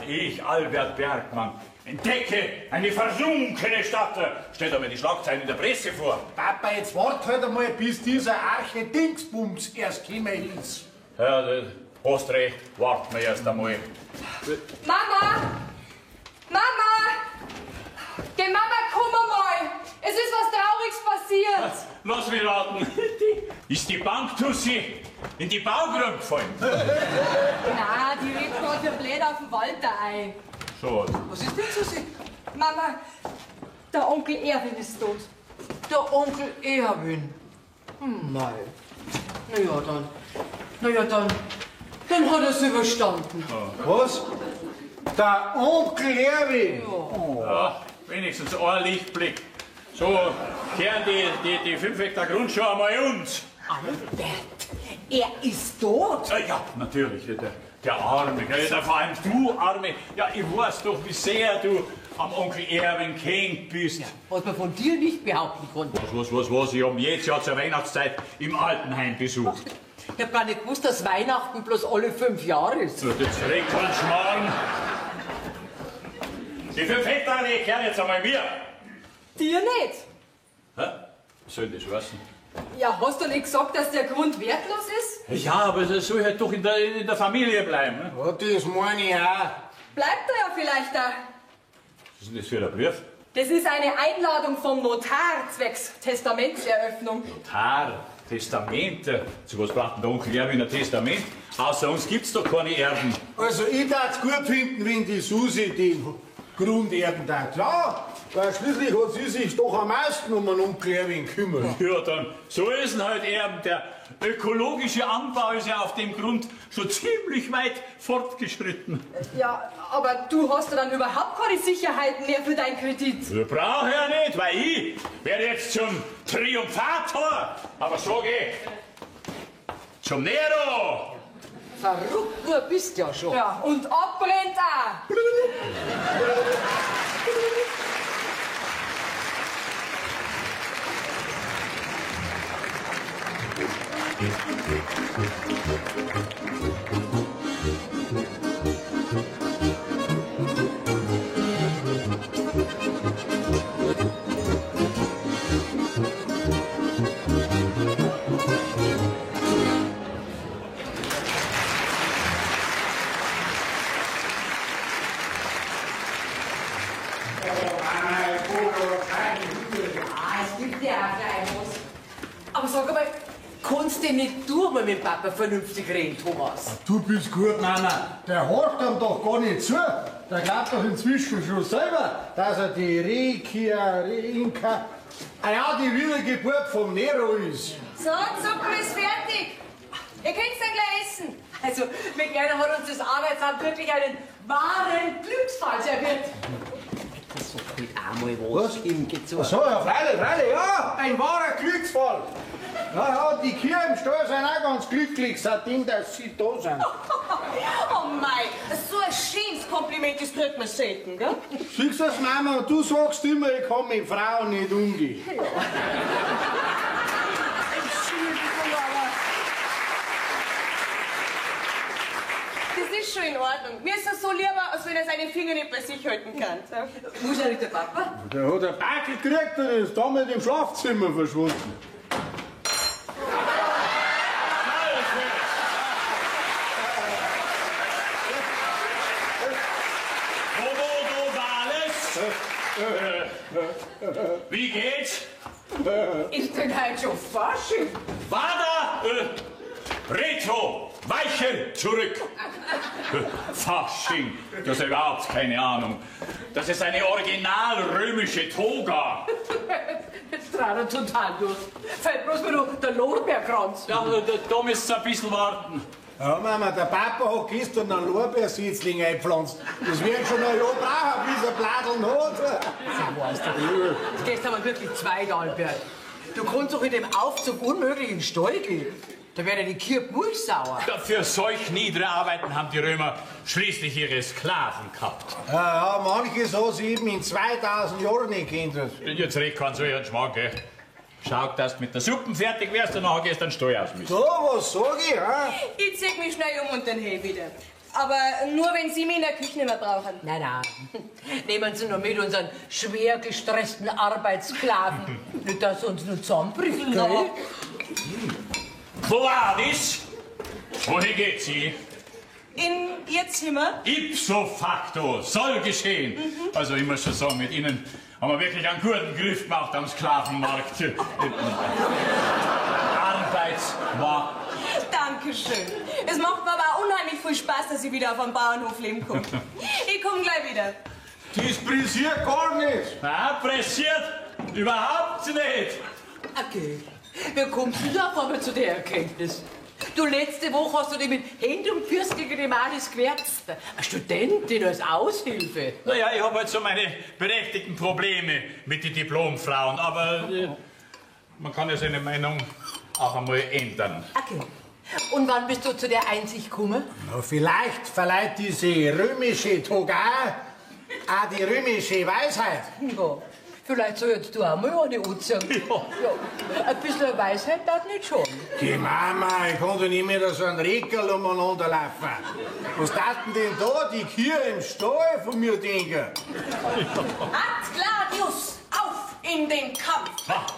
ich, Albert Bergmann, entdecke eine versunkene Stadt. Stellt euch mir die Schlagzeilen in der Presse vor. Papa, jetzt wart halt einmal, bis dieser Arche Dingsbums erst gekommen ist. Ja, du hast recht. Warten wir erst einmal. Mama! Mama! Geh, Mama, komm mal! Es ist was Trauriges passiert. Lass mich raten. Ist die Banktussi in die Baugrube gefallen? Na, die redet gerade für blöd auf den Walter ein. Schade. Was ist denn, Susi? Mama, der Onkel Erwin ist tot. Der Onkel Erwin. Nein. Na ja, dann hat er's überstanden. Was? Der Onkel Erwin? Ja, wenigstens ein Lichtblick. So kehren die 5 Hektar Grund schon einmal uns. Albert, er ist tot. Ja, natürlich. Der Arme, gell? Vor allem du, Arme. Ja, ich weiß doch, wie sehr du am Onkel Erwin gehängt bist. Ja, was man von dir nicht behaupten konnte. Was? Ich hab ihn jetzt ja zur Weihnachtszeit im Altenheim besucht. Ich hab gar nicht gewusst, dass Weihnachten bloß alle 5 Jahre ist. So, das regt keinen Schmarrn. Die 5 Hektar, die kehren jetzt einmal mir. Dir nicht. Hä? Was soll das heißen? Ja, hast du nicht gesagt, dass der Grund wertlos ist? Ja, aber das soll halt doch in der Familie bleiben. Ne? Ja, das meine ich auch. Bleibt er ja vielleicht da. Was ist denn das für ein Brief? Das ist eine Einladung vom Notar zwecks Testamentseröffnung. Notar, Testamente. Zu was braucht denn der Onkel Erwin ein Testament? Außer uns gibt's doch keine Erben. Also ich darf's gut finden, wenn die Susi den Grunderben da. Klar, weil schließlich hat sie sich doch am meisten um einen Onkel Erwin kümmert. Ja, dann, so ist halt Erben. Der ökologische Anbau ist ja auf dem Grund schon ziemlich weit fortgeschritten. Ja, aber du hast ja dann überhaupt keine Sicherheiten mehr für deinen Kredit. Ja, brauche ja nicht, weil ich werde jetzt zum Triumphator. Aber so geh. Zum Nero. Verrückt nur bist ja schon. Ja, und abbrennt auch. Aber sag mal, kannst du nicht du mal mit Papa vernünftig reden, Thomas? Du bist gut, Mama. Der horcht ihm doch gar nicht zu. Der glaubt doch inzwischen schon selber, dass er die Reinka, die Wiedergeburt vom Nero ist. So, Suppe ist fertig. Ihr könnt's dann gleich essen. Also, mit Gerda hat uns das Arbeitsamt wirklich einen wahren Glücksfall serviert. So viel einmal was im Gezug. Ach so, ja, freilich, ja, ein wahrer Glücksfall. Ja, die Kühe im Stall sind auch ganz glücklich, seitdem dass sie da sind. Oh mei, so ein schönes Kompliment, das kriegt man selten, gell? Siehst du das, Mama? Du sagst immer, ich kann mit Frauen nicht umgehen. Das ist schon in Ordnung. Mir ist das so lieber, als wenn er seine Finger nicht bei sich halten kann. Muss ja nicht der Papa? Der hat einen Backel gekriegt und ist damit im Schlafzimmer verschwunden. Wie geht's? Ist denn halt schon Fasching? Wada! Retro! Weiche zurück! Fasching, du hast ja überhaupt keine Ahnung. Das ist eine original römische Toga. Jetzt dreht er total durch. Fällt bloß mir noch der Lorbeerkranz. Ja, da müsst ihr ein bisschen warten. Ja, Mama, der Papa hat gestern einen Lorbeersetzling eingepflanzt. Das wird schon ein Jahr brauchen, bis er Bladeln hat. Jetzt gehst aber wirklich zweit, Albert. Du kannst doch in dem Aufzug unmöglich in den Stall gehen. Da wäre die Kirb mulchsauer. Ja, für solch niedere Arbeiten haben die Römer schließlich ihre Sklaven gehabt. Ja, manche so sie eben in 2000 Jahren nicht kennt. Jetzt recht keinen solchen Schmarrn, gell? Schau, dass du mit der Suppe fertig wärst und nachher gehst du den Stall ausmisten. So, was sag ich, ha? Ich zieh mich schnell um und dann hey wieder. Aber nur, wenn Sie mich in der Küche nicht mehr brauchen. Nein. Nehmen Sie noch mit unseren schwer gestressten Arbeitssklaven. Nicht, dass er uns nur zusammenbricht, gell? Wo war das? Wohin geht sie? In Ihr Zimmer? Ipso facto, soll geschehen. Also ich muss schon sagen, mit Ihnen haben wir wirklich einen guten Griff gemacht am Sklavenmarkt. Arbeitsmarkt. Dankeschön. Es macht mir aber auch unheimlich viel Spaß, dass ich wieder auf dem Bauernhof leben kann. Ich komme gleich wieder. Das pressiert gar nicht. Nein, pressiert überhaupt nicht. Okay, wie kommst du da auf einmal zu der Erkenntnis? Du, letzte Woche hast du dich mit Händen und Füßen gegen die Malis gewärzt. Eine Studentin als Aushilfe. Naja, ich habe halt so meine berechtigten Probleme mit den Diplomfrauen, aber man kann ja seine Meinung auch einmal ändern. Okay. Und wann bist du zu der Einsicht gekommen? Na, vielleicht verleiht diese römische Toga auch die römische Weisheit. Ja, vielleicht sollst du auch mal eine anziehen. Ja. Ein bisschen Weisheit darf nicht schon. Die Mama, ich kann doch nicht mehr so einen Rekerl umeinander laufen. Was taten denn da die Kühe im Stall von mir denken? Akt, Gladius, auf in den Kampf. Auf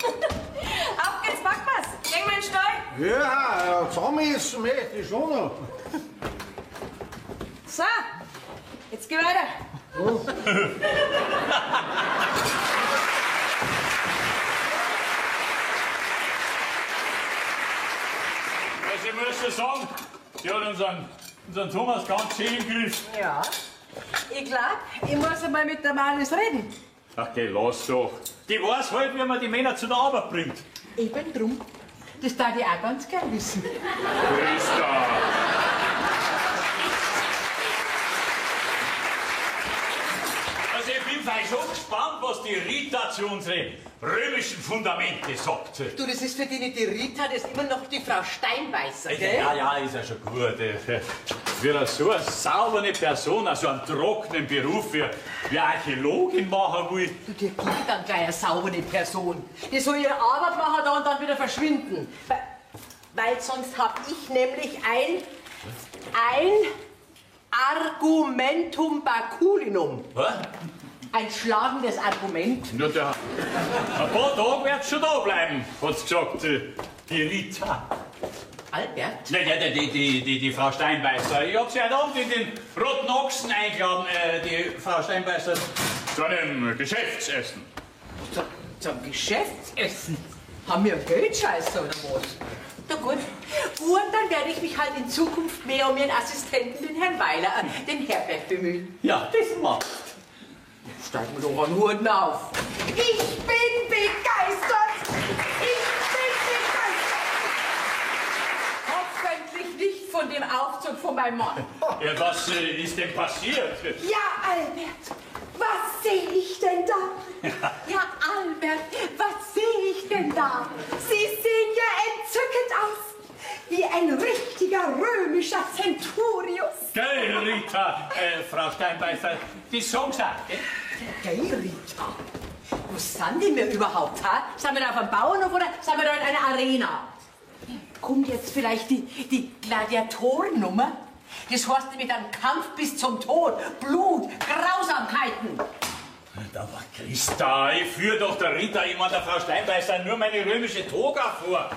geht's, Backpass. Gegen meinen Stall. Ja, zusammen ist möchte ich schon noch. So, jetzt geh weiter. Oh. Also ich muss schon sagen, die hat unseren Thomas ganz schön im Griff. Ja. Ich glaub, ich muss einmal mit der Malis reden. Ach, geh, lass doch. Die weiß halt, wie man die Männer zu der Arbeit bringt. Eben drum. Das darf ich auch ganz gern wissen. Christa! Also ich bin vielleicht schon gespannt, was die Rita zu unseren römischen Fundamente sagt. Du, das ist für die nicht die Rita, das ist immer noch die Frau Steinbeißer, gell? Ja, ist ja schon gut. Wie so eine saubere Person, so einen trockenen Beruf wie Archäologin machen will. Du, dir gibt dann gleich eine saubere Person. Die soll ihre Arbeit machen da und dann wieder verschwinden. Weil sonst hab ich nämlich ein Argumentum baculinum. Was? Ein schlagendes Argument. Nur ein paar Tage wird's schon da bleiben, hat's gesagt, die Rita. Albert? Nein, die Frau Steinbeißer. Ich hab sie heute Abend in den Roten Ochsen eingeladen, die Frau Steinbeißer, zu einem Geschäftsessen. Zum Geschäftsessen? Haben wir Geldscheiße oder was? Na gut. Gut, dann werde ich mich halt in Zukunft mehr um Ihren Assistenten, den Herrn Weiler, den Herbert bemühen. Ja, das macht. Steigen wir doch einen Hut auf. Ich bin begeistert! Ich bin begeistert! Hoffentlich nicht von dem Aufzug von meinem Mann. Ja, was ist denn passiert? Ja, Albert, was sehe ich denn da? Ja, Albert, was sehe ich denn da? Sie sehen ja entzückend aus. Wie ein richtiger römischer Centurius. Gell, Rita, Frau Steinbeißer, die Songs auch, gell? Gell, Rita? Wo sind die wir überhaupt, ha? Sind wir da auf einem Bauernhof oder sind wir da in einer Arena? Kommt jetzt vielleicht die Gladiatorennummer? Das heißt mit einem Kampf bis zum Tod, Blut, Grausamkeiten. Aber Christa, ich führe doch der Rita, ich meine der Frau Steinbeißer, nur meine römische Toga vor.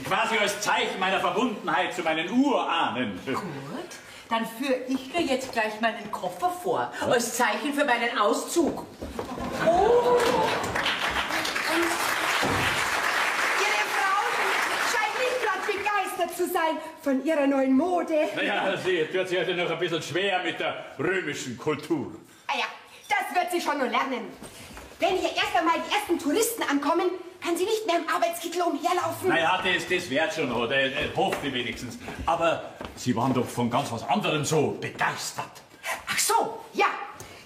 Quasi als Zeichen meiner Verbundenheit zu meinen Urahnen. Gut, dann führe ich mir jetzt gleich meinen Koffer vor, als Zeichen für meinen Auszug. Oh! Ihre Frau scheint nicht gerade begeistert zu sein von ihrer neuen Mode. Naja, sie tut sich also noch ein bisschen schwer mit der römischen Kultur. Ah ja, das wird sie schon noch lernen. Wenn hier erst einmal die ersten Touristen ankommen, kann sie nicht mehr im Arbeitskittel umherlaufen. Naja, das wird schon noch, hofft ich wenigstens. Aber Sie waren doch von ganz was anderem so begeistert. Ach so, ja.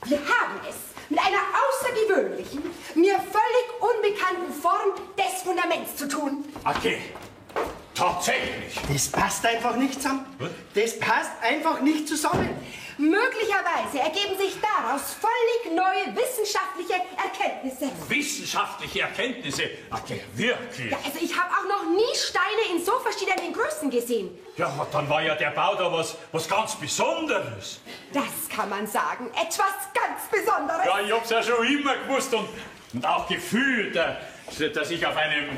Wir haben es mit einer außergewöhnlichen, mir völlig unbekannten Form des Fundaments zu tun. Okay, tatsächlich. Das passt einfach nicht zusammen. Was? Das passt einfach nicht zusammen. Möglicherweise ergeben sich daraus völlig neue wissenschaftliche Erkenntnisse. Wissenschaftliche Erkenntnisse? Okay, wirklich? Ja, also ich habe auch noch nie Steine in so verschiedenen Größen gesehen. Ja, dann war ja der Bau da was ganz Besonderes. Das kann man sagen. Etwas ganz Besonderes. Ja, ich hab's ja schon immer gewusst und auch gefühlt, dass ich auf einem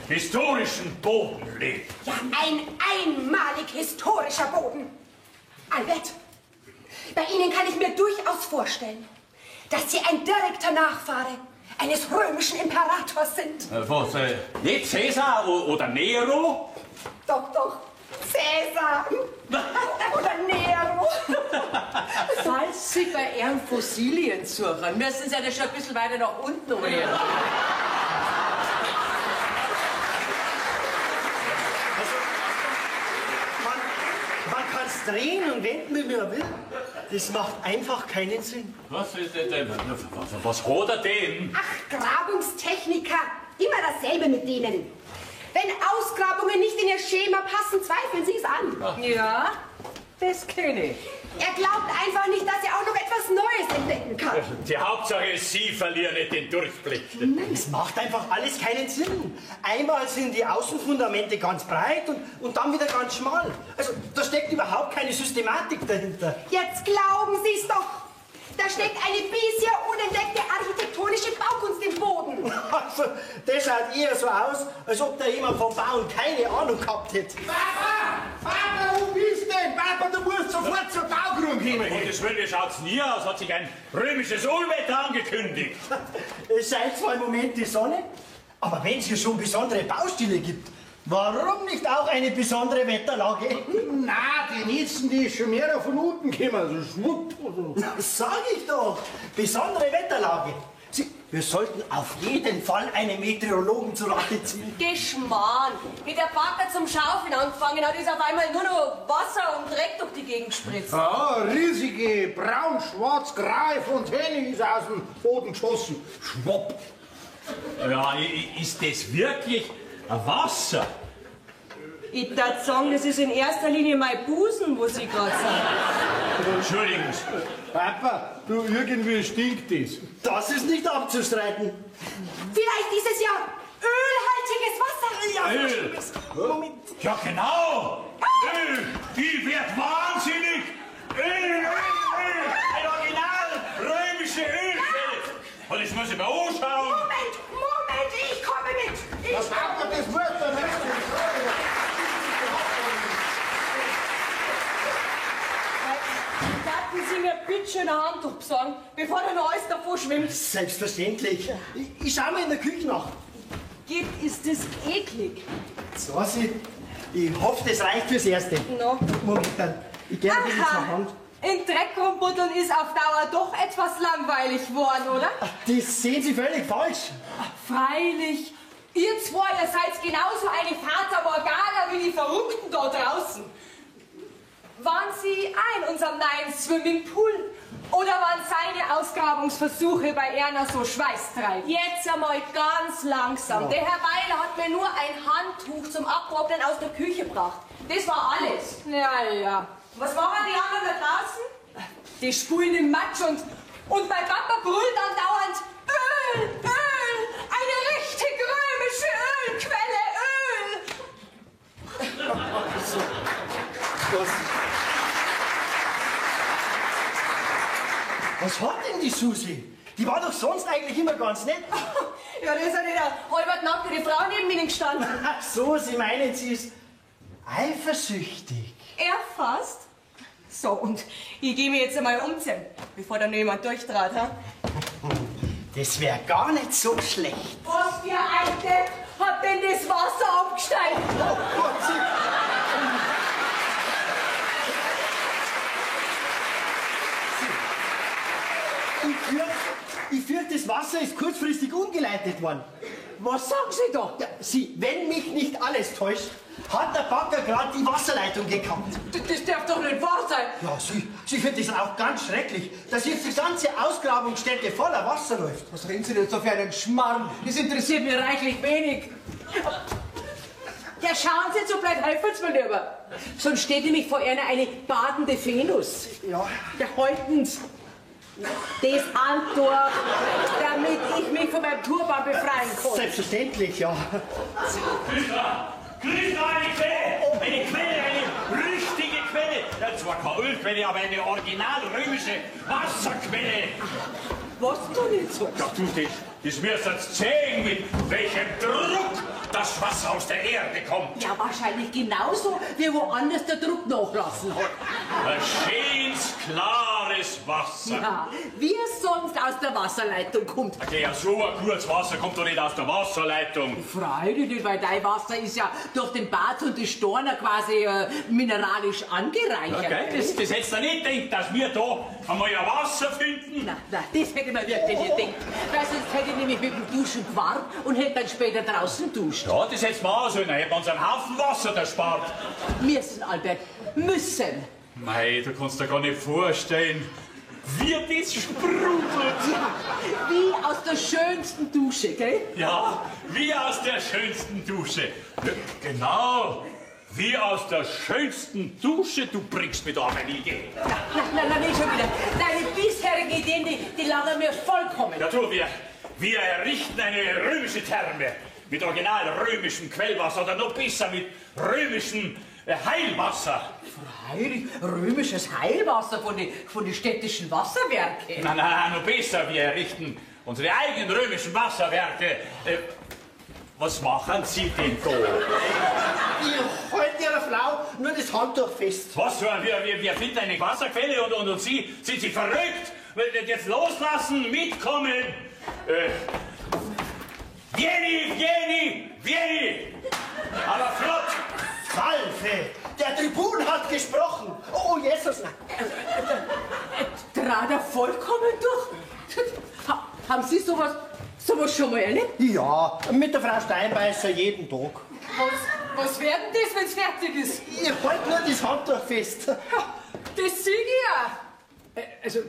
historischen Boden lebe. Ja, ein einmalig historischer Boden. Albert, bei Ihnen kann ich mir durchaus vorstellen, dass Sie ein direkter Nachfahre eines römischen Imperators sind. Was, nicht Cäsar oder Nero? Doch, Cäsar oder Nero. Falls Sie bei Ihren Fossilien suchen, müssen Sie ja schon ein bisschen weiter nach unten rühren. Man kann es drehen und wenden, wie man will. Das macht einfach keinen Sinn. Was ist denn? Was hat er denn? Ach, Grabungstechniker. Immer dasselbe mit denen. Wenn Ausgrabungen nicht in ihr Schema passen, zweifeln Sie es an. Ja, das kenne ich. Er glaubt einfach nicht, dass er auch noch etwas Neues entdecken kann. Die Hauptsache ist, Sie verlieren nicht den Durchblick. Es macht einfach alles keinen Sinn. Einmal sind die Außenfundamente ganz breit und dann wieder ganz schmal. Also da steckt überhaupt keine Systematik dahinter. Jetzt glauben Sie es doch. Da steckt eine bisher unentdeckte architektonische Baukunst im Boden. Also, das schaut eher so aus, als ob da jemand vom Bauen keine Ahnung gehabt hätte. Papa, wo bist denn? Papa, du musst sofort zur Baugrund hin. Und das Will, wie schaut's nie aus? Hat sich ein römisches Unwetter angekündigt. Es scheint zwar im Moment die Sonne, aber wenn es hier schon besondere Baustile gibt, warum nicht auch eine besondere Wetterlage? Na, die Nitzen, die ist schon mehr von unten gekommen, also schwupp. Das sag ich doch. Besondere Wetterlage. Wir sollten auf jeden Fall einen Meteorologen zu Rate ziehen. Geschmarrn. Wie der Bagger zum Schaufeln angefangen hat, ist auf einmal nur noch Wasser und Dreck durch die Gegend gespritzt. Ja, riesige braun-schwarz-graue Fontäne ist aus dem Boden geschossen. Schwupp. Ja, ist das wirklich ein Wasser? Ich würde sagen, das ist in erster Linie mein Busen, wo Sie gerade sind. Entschuldigung. Papa, du, irgendwie stinkt das. Das ist nicht abzustreiten. Vielleicht dieses Jahr ölhaltiges Wasser. Öl? Moment. Ja, genau. Öl. Ich werd wahnsinnig. Öl. Ein original römische Ölquelle. Und das muss ich mir anschauen. Moment, ich komme mit. Das Papa, das muss dann nicht. Darf Sie mir bitte schön ein Handtuch besorgen, bevor da noch alles davor schwimmt? Selbstverständlich. Ich schau mal in der Küche nach. Gibt, ist das eklig. So, ich hoffe, das reicht fürs Erste. No. Moment, dann. Ich gebe dir zur Hand. In Dreck rumbuddeln ist auf Dauer doch etwas langweilig geworden, oder? Das sehen Sie völlig falsch. Freilich. Ihr zwei, ihr seid genauso eine Fata Morgana wie die Verrückten da draußen. Waren Sie in unserem neuen Swimmingpool? Oder waren seine Ausgrabungsversuche bei Erna so schweißtreibend? Jetzt einmal ganz langsam. Der Herr Weiler hat mir nur ein Handtuch zum Abtrocknen aus der Küche gebracht. Das war alles. Ja. Was machen die anderen da draußen? Die spulen im Matsch und mein Papa brüllt andauernd Öl! Eine richtig römische Ölquelle! Was hat denn die Susi? Die war doch sonst eigentlich immer ganz nett. Ja, da ist ja nicht eine halb nackte Frau neben Ihnen gestanden. Ach so, Sie meinen, sie ist eifersüchtig. Erfasst? So, und ich gehe mir jetzt einmal umziehen, bevor da noch jemand durchtrat. Ha? Das wäre gar nicht so schlecht. Was für ein Depp hat denn das Wasser abgesteigt? Oh Gott, Ich fürchte, das Wasser ist kurzfristig umgeleitet worden. Was sagen Sie da? Ja, wenn mich nicht alles täuscht, hat der Bagger gerade die Wasserleitung gekappt. Das darf doch nicht wahr sein. Ja, Sie findet das auch ganz schrecklich, dass jetzt die ganze Ausgrabungsstätte voller Wasser läuft. Was reden Sie denn so für einen Schmarrn? Das interessiert mich reichlich wenig. Ja, schauen Sie, so bleibt helfen Sie mir lieber. Sonst steht nämlich vor Ihnen eine badende Venus. Ja. Ja, halten Sie das Handtuch, damit ich mich von meinem Turban befreien kann. Selbstverständlich, ja. Christa, eine Quelle! Eine Quelle, eine richtige Quelle! Ja, zwar keine Ölquelle, aber eine original römische Wasserquelle! Was du nicht so? Ja, du, das müsst ihr sehen, mit welchem Druck das Wasser aus der Erde kommt. Ja, wahrscheinlich genauso, wie woanders der Druck nachlassen hat. Ein schönes, klares Wasser. Ja, wie es sonst aus der Wasserleitung kommt. Okay, ja, so ein gutes Wasser kommt doch nicht aus der Wasserleitung. Freilich nicht, weil dein Wasser ist ja durch den Bad und die Storner quasi mineralisch angereichert. Okay, das hättest du nicht gedacht, dass wir da einmal ein Wasser finden? Nein, das hätte ich mir wirklich nicht gedacht. Weil sonst hätte ich nämlich mit dem Duschen gewarnt und hätte dann später draußen duscht. Ja, das hättest du mal sollen, dann hätten wir uns einen Haufen Wasser erspart. Müssen, Albert, müssen. Mei, du kannst dir gar nicht vorstellen, wie das sprudelt. Ja, wie aus der schönsten Dusche, gell? Ja, wie aus der schönsten Dusche. Genau, wie aus der schönsten Dusche. Du bringst mir da eine Idee. Nein, nicht schon wieder. Deine bisherigen Ideen, die langen mir vollkommen. Ja, du, wir errichten eine römische Therme mit original römischem Quellwasser oder noch besser mit römischem Heilwasser. Freilich, römisches Heilwasser von den städtischen Wasserwerken. Nein, noch besser, wir errichten unsere eigenen römischen Wasserwerke. Was machen Sie denn da? Ich halte Ihrer Frau nur das Handtuch fest. Was für ein, wir finden eine Wasserquelle und Sie, sind Sie verrückt? Jetzt loslassen, mitkommen. Vieni! Aber flott! Salve! Der Tribun hat gesprochen! Oh, Jesus! Trat er vollkommen durch? Haben Sie sowas schon mal erlebt? Ja, mit der Frau Steinbeißer jeden Tag. Was wird denn das, wenn's fertig ist? Ich halte nur das Handtuch fest. Ja, das sehe ich ja. Also,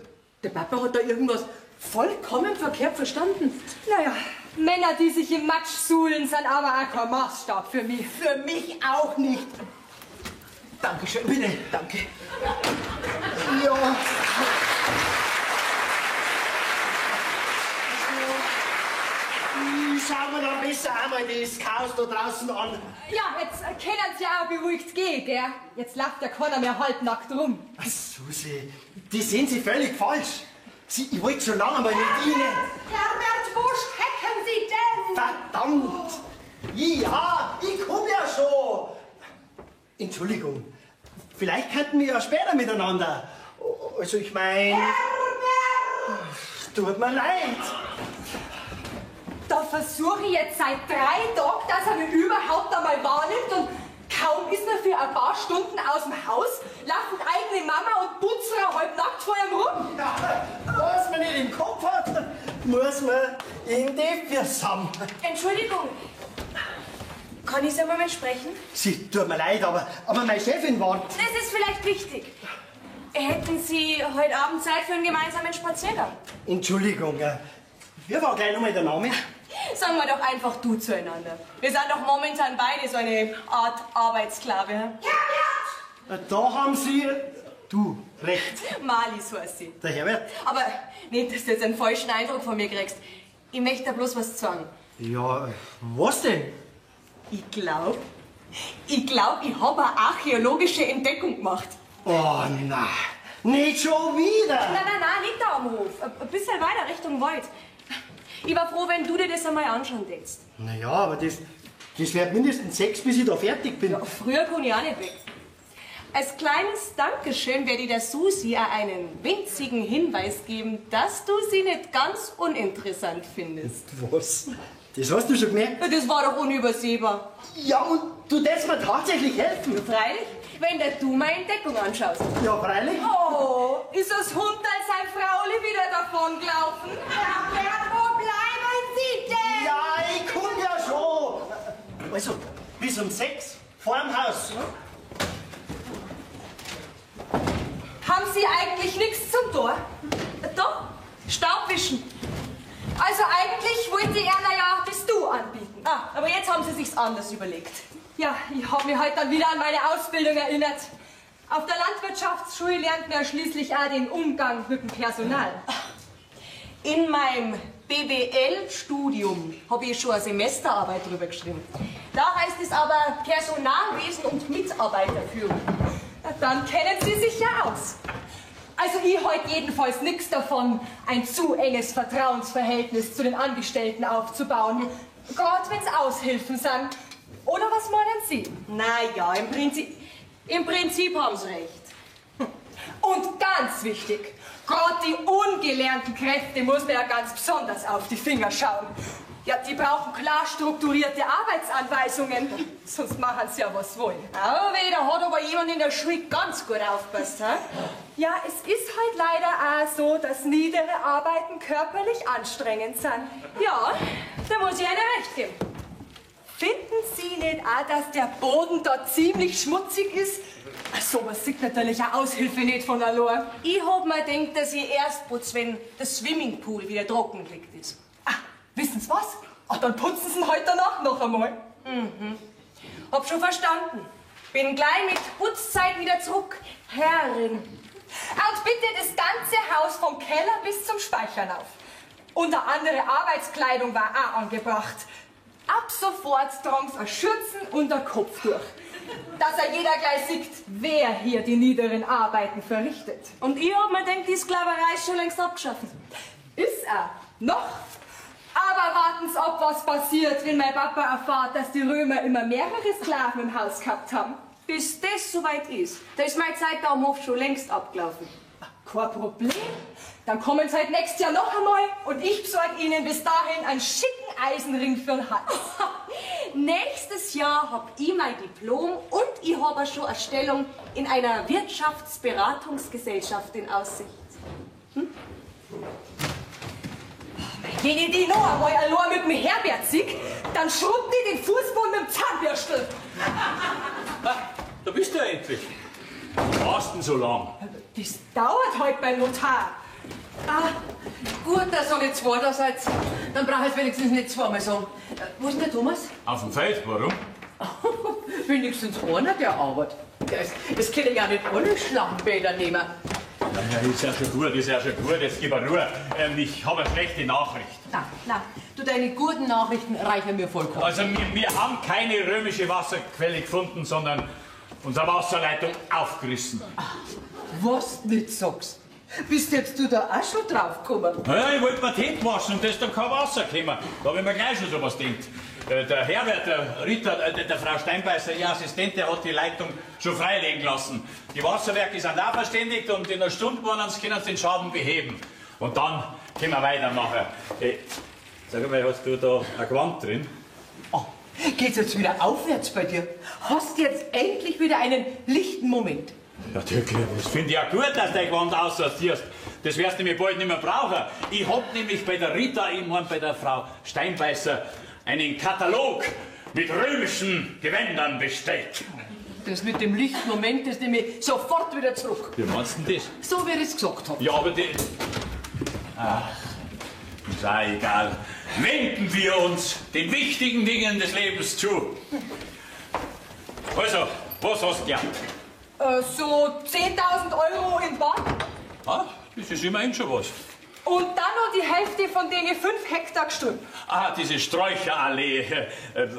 der Papa hat da irgendwas vollkommen verkehrt verstanden. Naja, Männer, die sich im Matsch suhlen, sind aber auch kein Maßstab für mich. Für mich auch nicht. Dankeschön, bitte. Danke. Ja. Schauen wir dann besser einmal das Chaos da draußen an. Ja, jetzt können Sie auch beruhigt gehen, gell? Jetzt läuft ja keiner mehr halbnackt rum. Susi, das sehen Sie völlig falsch. Ich wollte schon lange mal mit Ihnen. Herbert, wo stecken Sie denn? Verdammt! Ja, ich komme ja schon. Entschuldigung, vielleicht könnten wir ja später miteinander. Also ich meine... Herbert! Tut mir leid. Da versuche ich jetzt seit 3 Tagen, dass er mich überhaupt einmal wahrnimmt und kaum ist er für ein paar Stunden aus dem Haus, laufen eigene Mama und Putzerer halbnackt vor ihm rum. Ja, was man nicht im Kopf hat, muss man in die Füße haben. Entschuldigung, kann ich Sie einen Moment sprechen? Sie, tut mir leid, aber meine Chefin wartet. Das ist vielleicht wichtig. Hätten Sie heute Abend Zeit für einen gemeinsamen Spaziergang? Entschuldigung, wie war gleich nochmal der Name? Sagen wir doch einfach du zueinander. Wir sind doch momentan beide so eine Art Arbeitssklave. Herbert! Da haben Sie, du, recht. Marlies heißt sie. Der Herbert? Aber nicht, dass du jetzt einen falschen Eindruck von mir kriegst. Ich möchte da bloß was sagen. Ja, was denn? Ich glaube, ich habe eine archäologische Entdeckung gemacht. Oh nein, nicht schon wieder! Nein, nicht da am Hof. Ein bisschen weiter Richtung Wald. Ich war froh, wenn du dir das einmal anschauen willst. Naja, aber das wird mindestens 6, bis ich da fertig bin. Ja, früher kann ich auch nicht weg. Als kleines Dankeschön werde ich der Susi auch einen winzigen Hinweis geben, dass du sie nicht ganz uninteressant findest. Was? Das hast du schon gemerkt? Ja, das war doch unübersehbar. Ja, und du darfst mir tatsächlich helfen. Freilich, wenn du meine Entdeckung anschaust. Ja, freilich. Oh, ist das Hund als sein Frauli wieder davon gelaufen? Herbert, wo bleiben Sie denn? Ja, ich komm ja schon. Also, bis um 6, vor dem Haus. Haben Sie eigentlich nichts zum Tor? Doch, Staubwischen. Also eigentlich wollte er ja das Du anbieten. Ah, aber jetzt haben sie sich's anders überlegt. Ja, ich habe mich heute dann wieder an meine Ausbildung erinnert. Auf der Landwirtschaftsschule lernt man ja schließlich auch den Umgang mit dem Personal. In meinem BWL-Studium habe ich schon eine Semesterarbeit drüber geschrieben. Da heißt es aber Personalwesen und Mitarbeiterführung. Na, dann kennen Sie sich ja aus. Also ich halte jedenfalls nichts davon, ein zu enges Vertrauensverhältnis zu den Angestellten aufzubauen. Gerade wenn's Aushilfen sind. Oder was meinen Sie? Naja, im Prinzip haben Sie recht. Und ganz wichtig, gerade die ungelernten Kräfte muss man ja ganz besonders auf die Finger schauen. Ja, die brauchen klar strukturierte Arbeitsanweisungen, sonst machen sie ja was wollen. Aber da hat aber jemand in der Schule ganz gut aufgepasst, hä? Ja, es ist halt leider auch so, dass niedere Arbeiten körperlich anstrengend sind. Ja, da muss ich Ihnen recht geben. Finden Sie nicht auch, dass der Boden da ziemlich schmutzig ist? Ach, sowas sieht natürlich eine Aushilfe nicht von allein. Ich hab mir gedacht, dass ich erst putze, wenn der Swimmingpool wieder trocken gelegt ist. Ah, wissen Sie was? Ach, dann putzen Sie ihn heute danach noch einmal. Hab schon verstanden. Bin gleich mit Putzzeit wieder zurück. Herrin. Und bitte das ganze Haus vom Keller bis zum Speichern auf. Und eine andere Arbeitskleidung war auch angebracht. Ab sofort tragen Sie ein Schürzen und ein Kopftuch. Dass jeder gleich sieht, wer hier die niederen Arbeiten verrichtet. Und ich hab mir gedacht, die Sklaverei ist schon längst abgeschaffen. Ist er. Noch. Aber warten Sie ab, was passiert, wenn mein Papa erfährt, dass die Römer immer mehrere Sklaven im Haus gehabt haben. Bis das soweit ist, da ist meine Zeit da am Hof schon längst abgelaufen. Kein Problem. Dann kommen Sie halt nächstes Jahr noch einmal und ich besorge Ihnen bis dahin einen schicken Eisenring für den Hals. Nächstes Jahr hab ich mein Diplom und ich habe schon eine Stellung in einer Wirtschaftsberatungsgesellschaft in Aussicht. Wenn ich die noch einmal allein mit dem Herbert sieg, dann schrubbt die den Fußboden mit dem Zahnbürstel. Da bist du ja endlich. Was warst denn so lang? Das dauert heute beim Notar. Ah, gut, dass ihr nicht zwei da seid. Dann brauche ich wenigstens nicht zweimal sagen. Wo ist denn der Thomas? Auf dem Feld, warum? Wenigstens einer, der arbeitet. Das kann ich ja nicht alle Schlammbäder nehmen. Ja, ist ja schon gut, jetzt gib mir Ruhe. Ich habe eine schlechte Nachricht. Nein, du, deine guten Nachrichten reichen mir vollkommen. Also, wir haben keine römische Wasserquelle gefunden, sondern unsere Wasserleitung aufgerissen. Was du nicht sagst? Bist jetzt du da auch schon drauf gekommen? Ja, ich wollte mir die Hände waschen und da ist dann kein Wasser gekommen. Da habe ich mir gleich schon sowas gedacht. Der Herbert, der Ritter, der Frau Steinbeißer, ihr Assistent, der hat die Leitung schon freilegen lassen. Die Wasserwerke sind auch verständigt und in einer Stunde können sie den Schaden beheben. Und dann können wir weitermachen. Sag mal, hast du da ein Gewand drin? Oh, geht's jetzt wieder aufwärts bei dir? Hast jetzt endlich wieder einen lichten Moment? Ja, das finde ich ja gut, dass du dein Gewand aussortierst. Das wirst du mir bald nicht mehr brauchen. Ich hab nämlich bei der Rita, bei der Frau Steinbeißer, einen Katalog mit römischen Gewändern bestellt. Das mit dem Lichtmoment, das nehme ich sofort wieder zurück. Wie meinst du denn das? So wie ich es gesagt habe. Ja, aber die... Ach, ist auch egal. Wenden wir uns den wichtigen Dingen des Lebens zu. Also, was hast du gehabt? So 10.000 Euro in Bar. Ah, das ist immerhin schon was. Und dann noch die Hälfte von denen 5 Hektar Gestrüpp. Ah, diese Sträucherallee.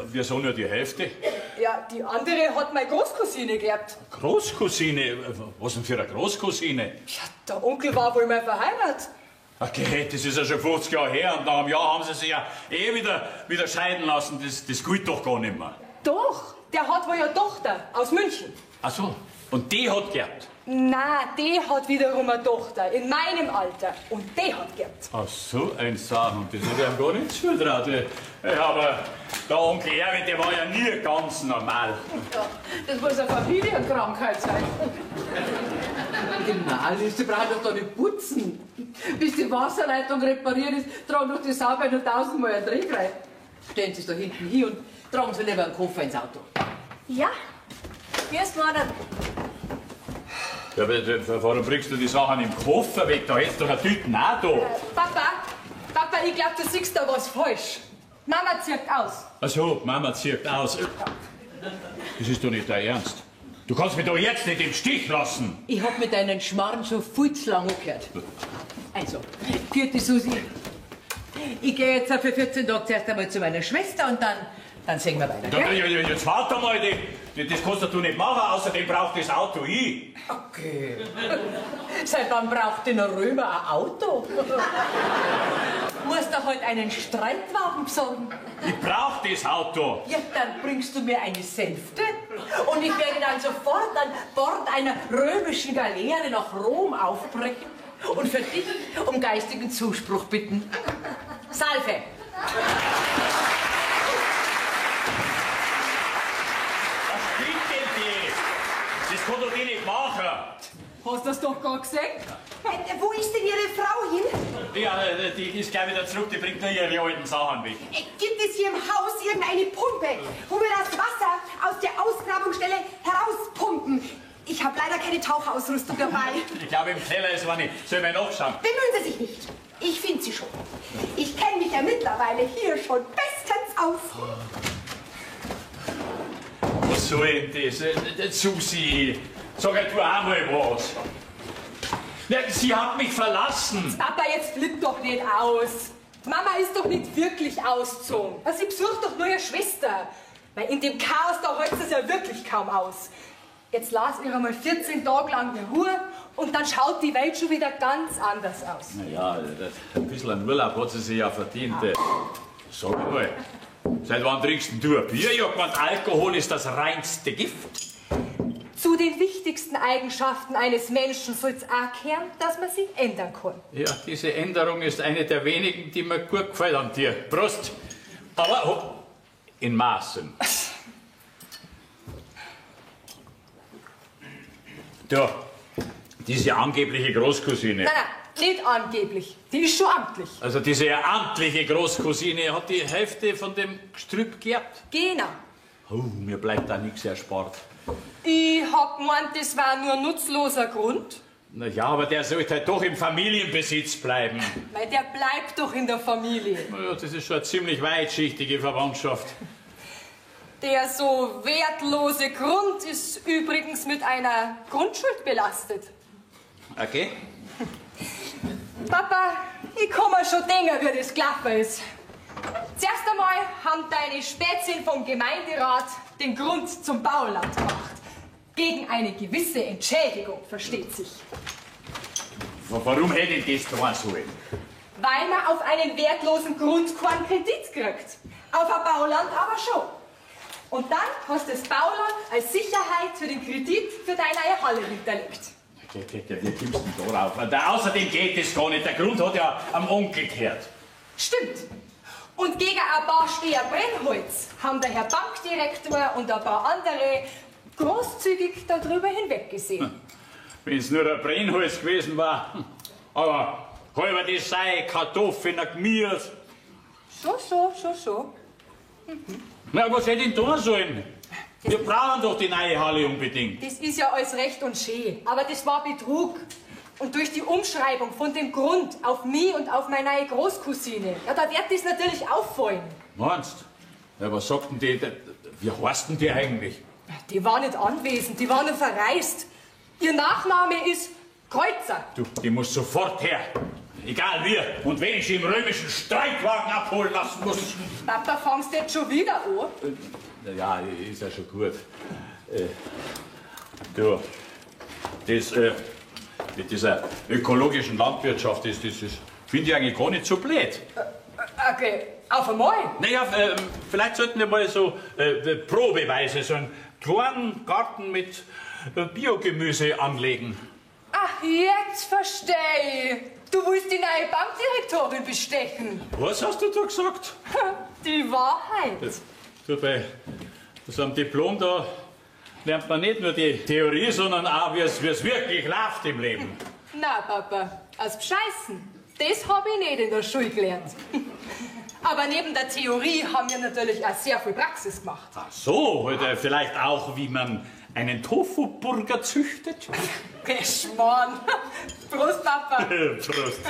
Wieso nur die Hälfte? Ja, die andere hat meine Großcousine geerbt. Großcousine? Was denn für eine Großcousine? Ja, der Onkel war wohl mal verheiratet. Okay, das ist ja schon 50 Jahre her und nach einem Jahr haben sie sich ja wieder scheiden lassen. Das gilt doch gar nicht mehr. Doch, der hat wohl eine Tochter aus München. Ach so, und die hat geerbt? Na, die hat wiederum eine Tochter in meinem Alter und die hat geerbt. Ach so, ein Sachen, das habe ich ihm gar nicht zutraut. Ja, aber der Onkel Erwin, der war ja nie ganz normal. Ja, das muss eine Familienkrankheit sein. Genau, Alice, du brauchst doch da nicht putzen. Bis die Wasserleitung repariert ist, tragen doch die Sauber noch 1000-mal einen Drehkreis. Stellen Sie es da hinten hin und tragen Sie lieber einen Koffer ins Auto. Ja, erst mal dann. Ja, aber warum bringst du die Sachen im Koffer weg? Da hättest du doch eine Tüten auch da. Papa, ich glaube, du siehst da was falsch. Mama zieht aus. Ach so, Mama zieht aus. Das ist doch nicht dein Ernst. Du kannst mich doch jetzt nicht im Stich lassen. Ich hab mit deinen Schmarrn schon viel zu lange angehört. Also, vierte Susi. Ich gehe jetzt für 14 Tage zuerst einmal zu meiner Schwester und dann sehen wir weiter. Ja, jetzt warte mal, das kannst du nicht machen, außerdem braucht das Auto ich. Okay. Seit wann braucht denn ein Römer ein Auto? Muss doch halt einen Streitwagen besorgen. Ich brauch das Auto. Ja, dann bringst du mir eine Sänfte und ich werde dann sofort an Bord einer römischen Galeere nach Rom aufbrechen und für dich um geistigen Zuspruch bitten. Salve! Was stimmt denn das? Das kann doch nicht machen. Hast du das doch gerade gesehen? Wo ist denn Ihre Frau hin? Ja, die ist gleich wieder zurück, die bringt nur ihre alten Sachen weg. Gibt es hier im Haus irgendeine Pumpe, wo wir das Wasser aus der Ausgrabungsstelle herauspumpen? Ich habe leider keine Tauchausrüstung dabei. Ich glaube, im Keller ist eine. Sollen wir nachschauen? Bemühen Sie sich nicht. Ich finde sie schon. Ich kenne mich ja mittlerweile hier schon bestens aus. Was soll denn das? Susi, sag halt du auch mal was. Ja, sie hat mich verlassen. Papa, jetzt flippt doch nicht aus. Mama ist doch nicht wirklich ausgezogen. Sie besucht doch nur ihre Schwester. Weil in dem Chaos da hält es ja wirklich kaum aus. Jetzt las ihr einmal 14 Tage lang die Ruhe und dann schaut die Welt schon wieder ganz anders aus. Naja, ein bisschen an Urlaub hat sie sich ja verdient. Sag mal, seit wann trinkst denn du ein Bier? Ich hab gemeint, Alkohol ist das reinste Gift. Zu den wichtigsten Eigenschaften eines Menschen soll es auch gehören, dass man sich ändern kann. Ja, diese Änderung ist eine der wenigen, die mir gut gefällt an dir. Prost. Aber in Maßen. Da, diese angebliche Großcousine. Nein, nicht angeblich. Die ist schon amtlich. Also diese amtliche Großcousine hat die Hälfte von dem Gestrüpp geerbt. Genau. Mir bleibt da nichts erspart. Ich hab gemeint, das war nur nutzloser Grund. Na ja, aber der sollte halt doch im Familienbesitz bleiben. Weil der bleibt doch in der Familie. Na ja, das ist schon eine ziemlich weitschichtige Verwandtschaft. Der so wertlose Grund ist übrigens mit einer Grundschuld belastet. Okay. Papa, ich kann mir schon denken, wie das gelaufen ist. Zuerst einmal haben deine Spätzchen vom Gemeinderat den Grund zum Bauland gemacht. Gegen eine gewisse Entschädigung, versteht sich. Warum hätte ich das tun sollen? Weil man auf einen wertlosen Grund keinen Kredit kriegt. Auf ein Bauland aber schon. Und dann hast du das Bauland als Sicherheit für den Kredit für deine neue Halle hinterlegt. Wie kommst du denn darauf? Außerdem geht das gar nicht. Der Grund hat ja am Onkel gehört. Stimmt. Und gegen ein paar Steher Brennholz haben der Herr Bankdirektor und ein paar andere großzügig darüber hinweggesehen. Wenn es nur ein Brennholz gewesen war. Aber halber das sei Kartoffeln, ein Gemüse. So. Na, was hätte ich denn tun sollen? Wir brauchen doch die neue Halle unbedingt. Das ist ja alles recht und schön, aber das war Betrug. Und durch die Umschreibung von dem Grund auf mich und auf meine neue Großcousine, ja, da wird das natürlich auffallen. Meinst du? Ja, was sagt denn die? Wie heißt denn die eigentlich? Die war nicht anwesend, die war nur verreist. Ihr Nachname ist Kreuzer. Du, die muss sofort her. Egal wie. Und wenn ich sie im römischen Streitwagen abholen lassen muss. Papa, fangst du jetzt schon wieder an? Ja, ist ja schon gut. Du, das mit dieser ökologischen Landwirtschaft ist finde ich eigentlich gar nicht so blöd. Okay, auf einmal. Naja, vielleicht sollten wir mal so probeweise so einen kleinen Garten mit Biogemüse anlegen. Ach, jetzt verstehe ich. Du willst die neue Bankdirektorin bestechen. Was hast du da gesagt? Die Wahrheit. Du, bei so einem Diplom da lernt man nicht nur die Theorie, sondern auch, wie es wirklich läuft im Leben. Na, Papa, als Bescheißen, das habe ich nicht in der Schule gelernt. Aber neben der Theorie haben wir natürlich auch sehr viel Praxis gemacht. Ach so, oder vielleicht auch, wie man einen Tofu-Burger züchtet? Geschmarrn. Prost, Papa. Prost.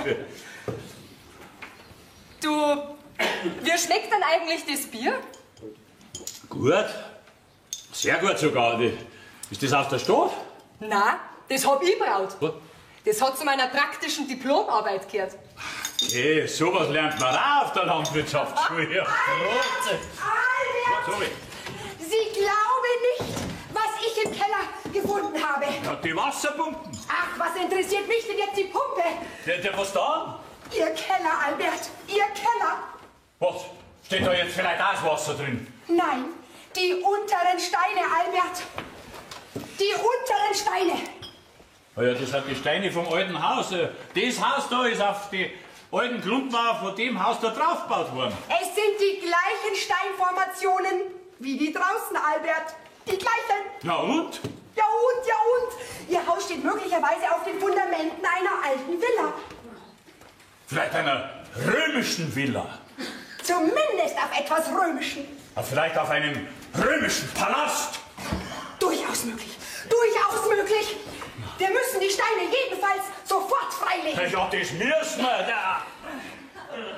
Du, wie schmeckt denn eigentlich das Bier? Gut. Sehr gut sogar. Ist das aus der Stadt? Na, das hab ich braut. Was? Das hat zu meiner praktischen Diplomarbeit gehört. Hey, sowas lernt man auch auf der Landwirtschaftsschule. Ja. Albert! Sie glauben nicht, was ich im Keller gefunden habe. Ja, die Wasserpumpen. Ach, was interessiert mich denn jetzt die Pumpe? Der was da? Ihr Keller, Albert, Ihr Keller. Was? Steht da jetzt vielleicht auch das Wasser drin? Nein, die unteren Steine, Albert. Die unteren Steine. Ja, das sind die Steine vom alten Haus. Das Haus da ist auf die alten Grundmauer von dem Haus da draufgebaut worden. Es sind die gleichen Steinformationen wie die draußen, Albert. Die gleichen. Na und? Ja und, ja und. Ihr Haus steht möglicherweise auf den Fundamenten einer alten Villa. Vielleicht einer römischen Villa. Zumindest auf etwas Römischen. Vielleicht auf einem römischen Palast. Durchaus möglich. Durchaus möglich. Wir müssen die Steine jedenfalls sofort freilegen. Ja, das müssen wir. Ja.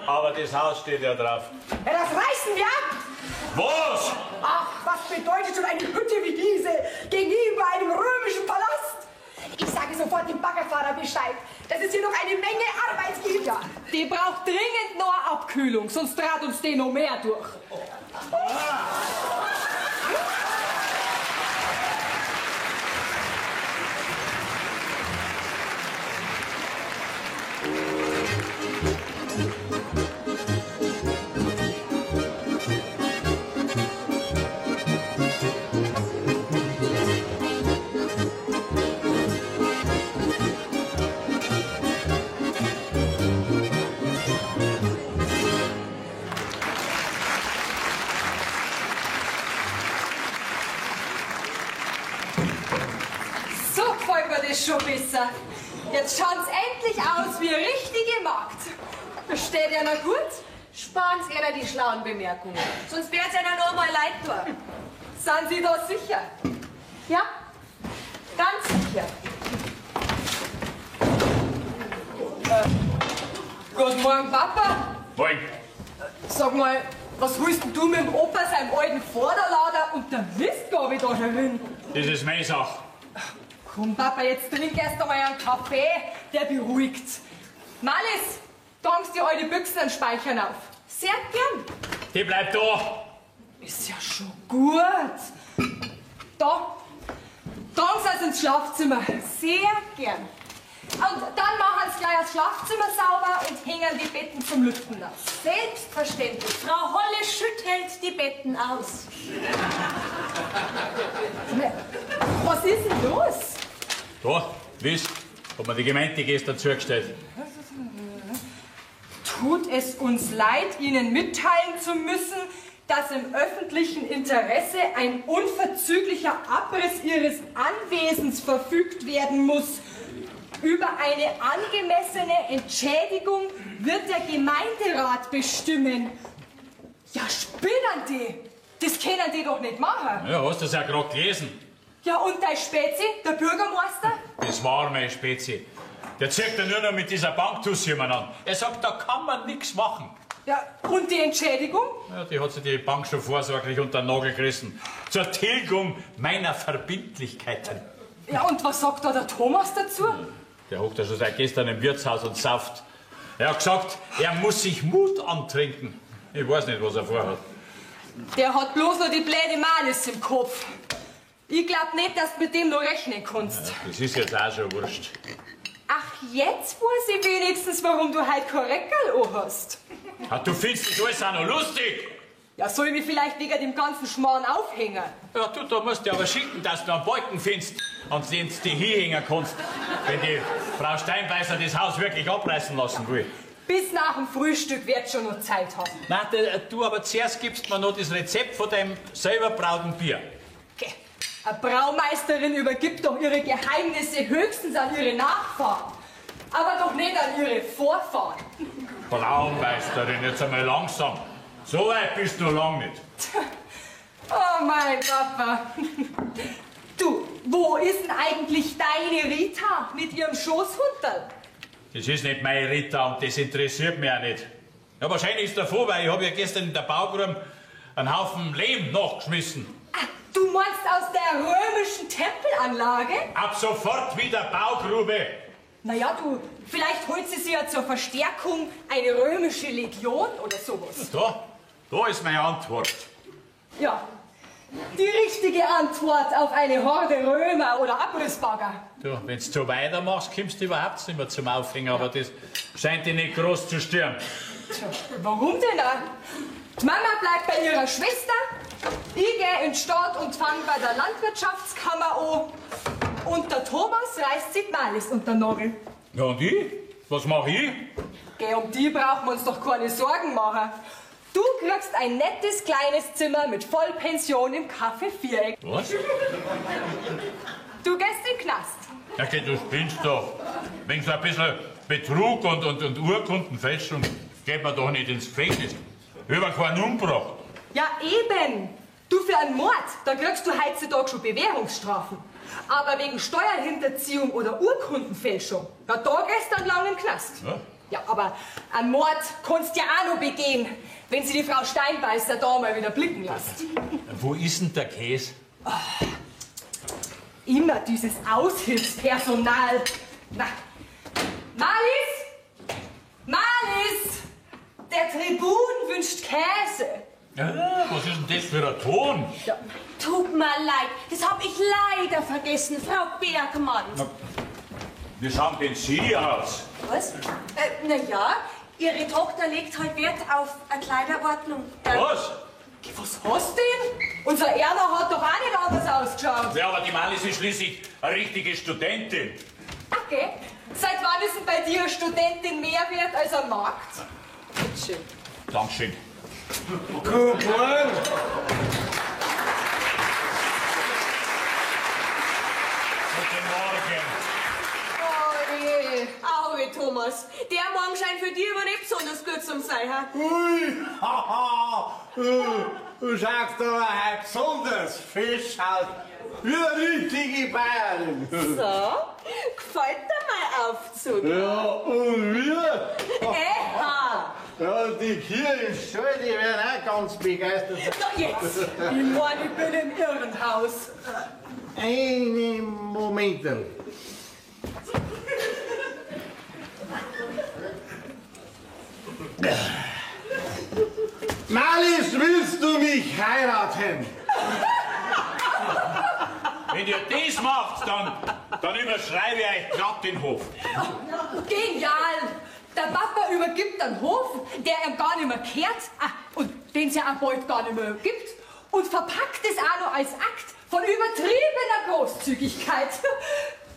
Aber das Haus steht ja drauf. Ja, das reißen wir ab. Was? Ach, was bedeutet schon eine Hütte wie diese gegenüber einem römischen Palast? Ich sage sofort dem Baggerfahrer Bescheid, dass es hier noch eine Menge Arbeit gibt. Ja, die braucht dringend noch eine Abkühlung, sonst trat uns die noch mehr durch. Schon besser. Jetzt schaut's endlich aus wie eine richtige Magd. Steht ja noch gut? Sparen Sie einer die schlauen Bemerkungen, sonst wird's ja noch mal leid tun. Sind Sie da sicher? Ja, ganz sicher. Guten Morgen, Papa. Moin. Sag mal, was willst denn du mit dem Opa seinem alten Vorderlader und der Mistgabel da herin? Das ist meine Sache. Komm, Papa, jetzt trink erst einmal einen Kaffee, der beruhigt. Malis, tankst die alte Büchsen an Speichern auf. Sehr gern. Die bleibt da. Ist ja schon gut. Da, tragen Sie ins Schlafzimmer. Sehr gern. Und dann machen Sie gleich das Schlafzimmer sauber und hängen die Betten zum Lüften aus. Selbstverständlich. Frau Holle schüttelt die Betten aus. Was ist denn los? Da, wisst, hat mir die Gemeinde gestern zugestellt. Tut es uns leid, Ihnen mitteilen zu müssen, dass im öffentlichen Interesse ein unverzüglicher Abriss Ihres Anwesens verfügt werden muss. Über eine angemessene Entschädigung wird der Gemeinderat bestimmen. Ja, spinnen die! Das können die doch nicht machen. Ja, hast du das ja gerade gelesen? Ja, und dein Spezi, der Bürgermeister? Das war meine Spezi. Der zirkt ja nur noch mit dieser Banktusse an. Er sagt, da kann man nichts machen. Ja, und die Entschädigung? Ja, die hat sich die Bank schon vorsorglich unter den Nagel gerissen. Zur Tilgung meiner Verbindlichkeiten. Ja, und was sagt da der Thomas dazu? Der hockt ja schon seit gestern im Wirtshaus und sauft. Er hat gesagt, er muss sich Mut antrinken. Ich weiß nicht, was er vorhat. Der hat bloß noch die blöde Malis im Kopf. Ich glaub nicht, dass du mit dem noch rechnen kannst. Ja, das ist jetzt auch schon wurscht. Ach, jetzt weiß ich wenigstens, warum du heute kein Reckerl anhast. Ach, du findest das alles auch noch lustig? Ja, soll ich mich vielleicht wegen dem ganzen Schmarrn aufhängen? Ja, du, da musst du aber schicken, dass du einen Balken findest, an den du dich hinhängen kannst, wenn die Frau Steinbeißer das Haus wirklich abreißen lassen will. Bis nach dem Frühstück wird schon noch Zeit haben. Nein, du, aber zuerst gibst mir noch das Rezept von deinem selber brauten Bier. Okay. Eine Braumeisterin übergibt doch ihre Geheimnisse höchstens an ihre Nachfahren. Aber doch nicht an ihre Vorfahren. Braumeisterin, jetzt einmal langsam. So weit bist du noch lang nicht. Oh mein Papa. Du, wo ist denn eigentlich deine Rita mit ihrem Schoßhunderl? Das ist nicht meine Rita und das interessiert mich auch nicht. Ja, wahrscheinlich ist davor, weil ich habe ja gestern in der Baugrube einen Haufen Lehm nachgeschmissen. Ah, du meinst aus der römischen Tempelanlage? Ab sofort wieder Baugrube. Naja, du, vielleicht holt sie sich ja zur Verstärkung eine römische Legion oder sowas. Da ist meine Antwort. Ja, die richtige Antwort auf eine Horde Römer oder Abrissbagger. Du, wenn du so weitermachst, kommst du überhaupt nicht mehr zum Aufhängen, aber das scheint dich nicht groß zu stören. Tja, warum denn auch? Die Mama bleibt bei ihrer Schwester, ich gehe in die Stadt und fange bei der Landwirtschaftskammer an. Und der Thomas reißt sich die Malis unter den Nagel. Ja, und ich? Was mache ich? Geh, um die brauchen wir uns doch keine Sorgen machen. Du kriegst ein nettes kleines Zimmer mit Vollpension im Café Viereck. Was? Du gehst in den Knast. Ja, okay, du spinnst doch. Wegen so ein bisschen Betrug und Urkundenfälschung geht man doch nicht ins Gefängnis. Über keinen umgebracht. Ja, eben. Du, für einen Mord, da kriegst du heutzutage schon Bewährungsstrafen. Aber wegen Steuerhinterziehung oder Urkundenfälschung, ja, da gehst du dann lang in den Knast. Ja? Ja, aber einen Mord kannst du ja auch noch begehen, wenn sie die Frau Steinbeißer da mal wieder blicken lässt. Wo ist denn der Käse? Immer dieses Aushilfspersonal. Na, Malis! Malis! Der Tribun wünscht Käse. Ja, was ist denn das für ein Ton? Ja. Tut mir leid, das hab ich leider vergessen, Frau Bergmann. Wie schauen denn Sie aus? Was? Naja, Ihre Tochter legt halt Wert auf eine Kleiderordnung. Was? Was hast du denn? Unser Erna hat doch auch nicht anders ausgeschaut. Ja, aber die Malis ist schließlich eine richtige Studentin. Okay. Seit wann ist denn bei dir eine Studentin mehr wert als ein Markt? Bitteschön. Dankeschön. Guten Morgen. Guten Morgen. Auge, Thomas. Der Morgen scheint für dich aber nicht besonders gut zum sein, ha? Ui, haha. Du schaust aber heute besonders frisch aus. Wie eine richtige Bayerin. So, gefällt dir mein Aufzug? Ja, und wir? Eha! Ja, die hier im Stall, die werden auch ganz begeistert sein. Na jetzt! Ich meine, ich bin im Irrenhaus. Einen Moment. Malis, willst du mich heiraten? Wenn ihr das macht, dann überschreibe ich euch glatt den Hof. Genial! Der Papa übergibt einen Hof, der ihm gar nicht mehr kehrt und den es ja auch bald gar nicht mehr gibt und verpackt es auch noch als Akt von übertriebener Großzügigkeit.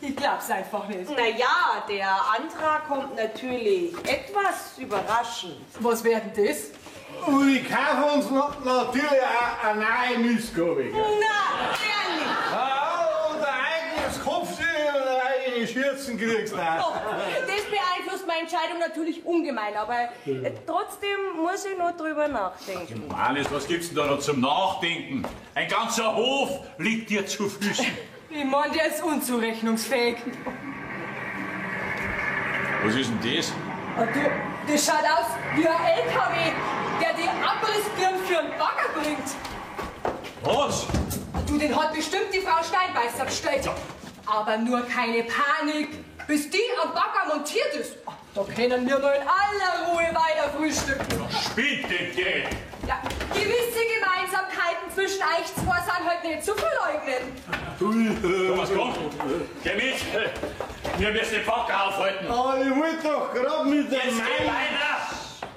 Ich glaub's einfach nicht. Naja, der Antrag kommt natürlich etwas überraschend. Was wäre denn das? Und ich kaufe uns natürlich auch eine neue Missgabe. Na, ehrlich! Und ein eigenes Kopfschirm und eine eigene Schürzen kriegst du auch. Das beeinflusst meine Entscheidung natürlich ungemein, aber trotzdem muss ich noch drüber nachdenken. Malis, was gibt's denn da noch zum Nachdenken? Ein ganzer Hof liegt dir zu Füßen. Ich meine, der ist unzurechnungsfähig. Was ist denn das? Du, das schaut aus wie ein LKW, der die Abrissbirnen für einen Bagger bringt. Was? Du, den hat bestimmt die Frau Steinbeißer bestellt. Aber nur keine Panik, bis die am Bagger montiert ist. Da können wir noch in aller Ruhe weiter frühstücken. Spinnt denn der? Ja, gewisse Gemeinsamkeiten zwischen euch zwei sind halt nicht zu verleugnen. Thomas, komm, geh mit. Wir müssen den Bagger aufhalten. Aber ich wollte doch gerade mit dem Jetzt geh weiter!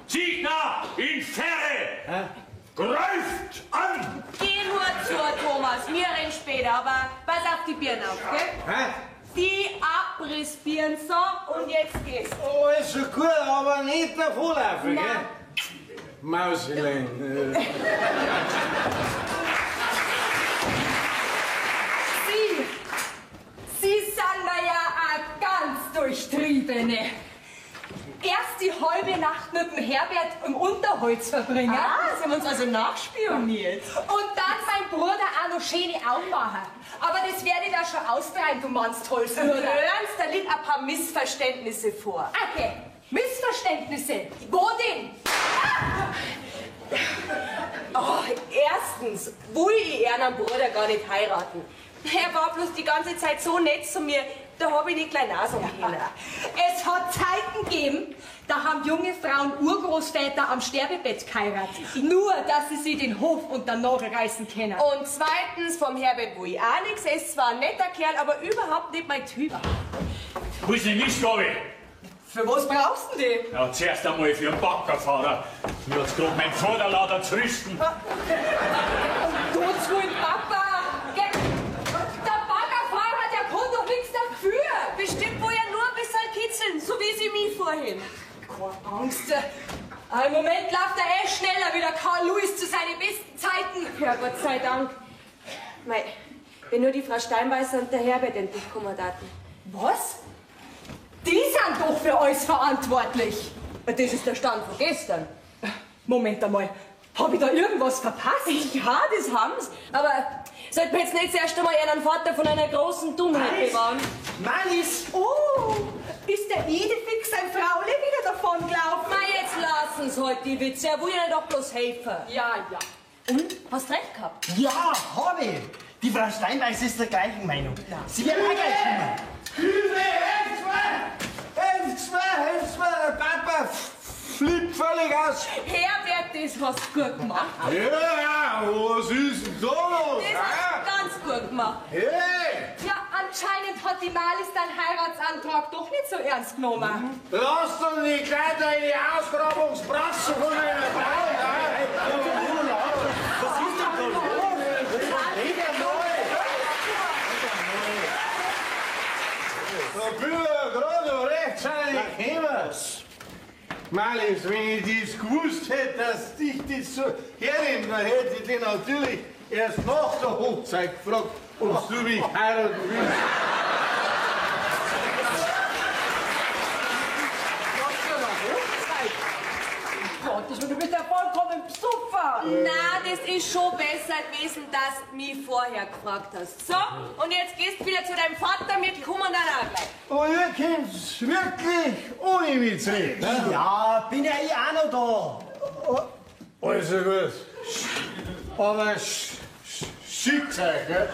Signa in Ferre! Greift an! Geh nur zu, Thomas, wir reden später, aber pass auf die Birnen auf, gell? Hä? Die Abrissbirnen, so, und jetzt geht's. Oh, ist schon gut, aber nicht davonlaufen, gell? Mauselein. Sie sind mir ja eine ganz durchtriebene. Erst die halbe Nacht mit dem Herbert im Unterholz verbringen. Sie haben uns also nachspioniert. Und dann mein Bruder auch noch schöne Augen machen. Aber das werde ich da schon austreiben, du meinst Holzhüter. Ernst, da liegen ein paar Missverständnisse vor. Okay, Missverständnisse. Wo denn? Oh, erstens, will ich ihren Bruder gar nicht heiraten. Er war bloß die ganze Zeit so nett zu mir, da habe ich nicht gleich Nase können. Es hat Zeiten gegeben, da haben junge Frauen Urgroßväter am Sterbebett geheiratet. Nur, dass sie sich den Hof unter den Nagel reißen können. Und zweitens, vom Herbert will ich auch nichts. Er ist zwar ein netter Kerl, aber überhaupt nicht mein Typ. Wo ist die Missgabe? Für was brauchst du die? Ja, zuerst einmal für einen Baggerfahrer. Mir hat's gerade mein Vorderlader zu rüsten. Tut's wohl, Papa! Der Baggerfahrer, der kann doch nichts dafür! Bestimmt wohl ja nur ein bisschen kitzeln, so wie sie mich vorhin. Keine Angst. Im Moment läuft er schneller wie der Karl Lewis zu seinen besten Zeiten. Ja, Gott sei Dank. Mei, wenn nur die Frau Steinbeißer und der Herbert endlich kommen daten. Was? Die sind doch für alles verantwortlich. Das ist der Stand von gestern. Moment einmal, hab ich da irgendwas verpasst? Ja, das haben's. Aber sollten wir jetzt nicht zuerst einmal ihren Vater von einer großen Dummheit bewahren? Malis! Oh, ist der Edefix sein Fraule wieder davon gelaufen? Mei, jetzt lassen's halt die Witze. Er will ja doch bloß helfen. Ja. Und? Hast recht gehabt? Ja, habe ich. Die Frau Steinbeiß ist der gleichen Meinung. Sie werden auch gleich kommen. Hilfe, helft mir, der Papa flippt völlig aus. Herbert, das hast du gut gemacht. Ja, was ist denn da los? Das hast du ganz gut gemacht. Hey, Ja, anscheinend hat die Malis deinen Heiratsantrag doch nicht so ernst genommen. lass doch nicht gleich deine Ausgrabungspraxen von einer Frau. Was ist denn da los? Da bin ich ja gerade rechtzeitig gekommen. Malis, wenn ich das gewusst hätte, dass dich das so hernimmt, dann hätte ich dich natürlich erst nach der Hochzeit gefragt, ob du mich heiraten willst. Du bist ja vollkommen psuffer. Na, das ist schon besser gewesen, dass du mich vorher gefragt hast. So, und jetzt gehst du wieder zu deinem Vater, wir kommen dann auch gleich. Und ihr könnt's wirklich ohne mich reden, ne? Ja, bin ja eh auch noch da. Also gut. Aber schickt's euch, gell?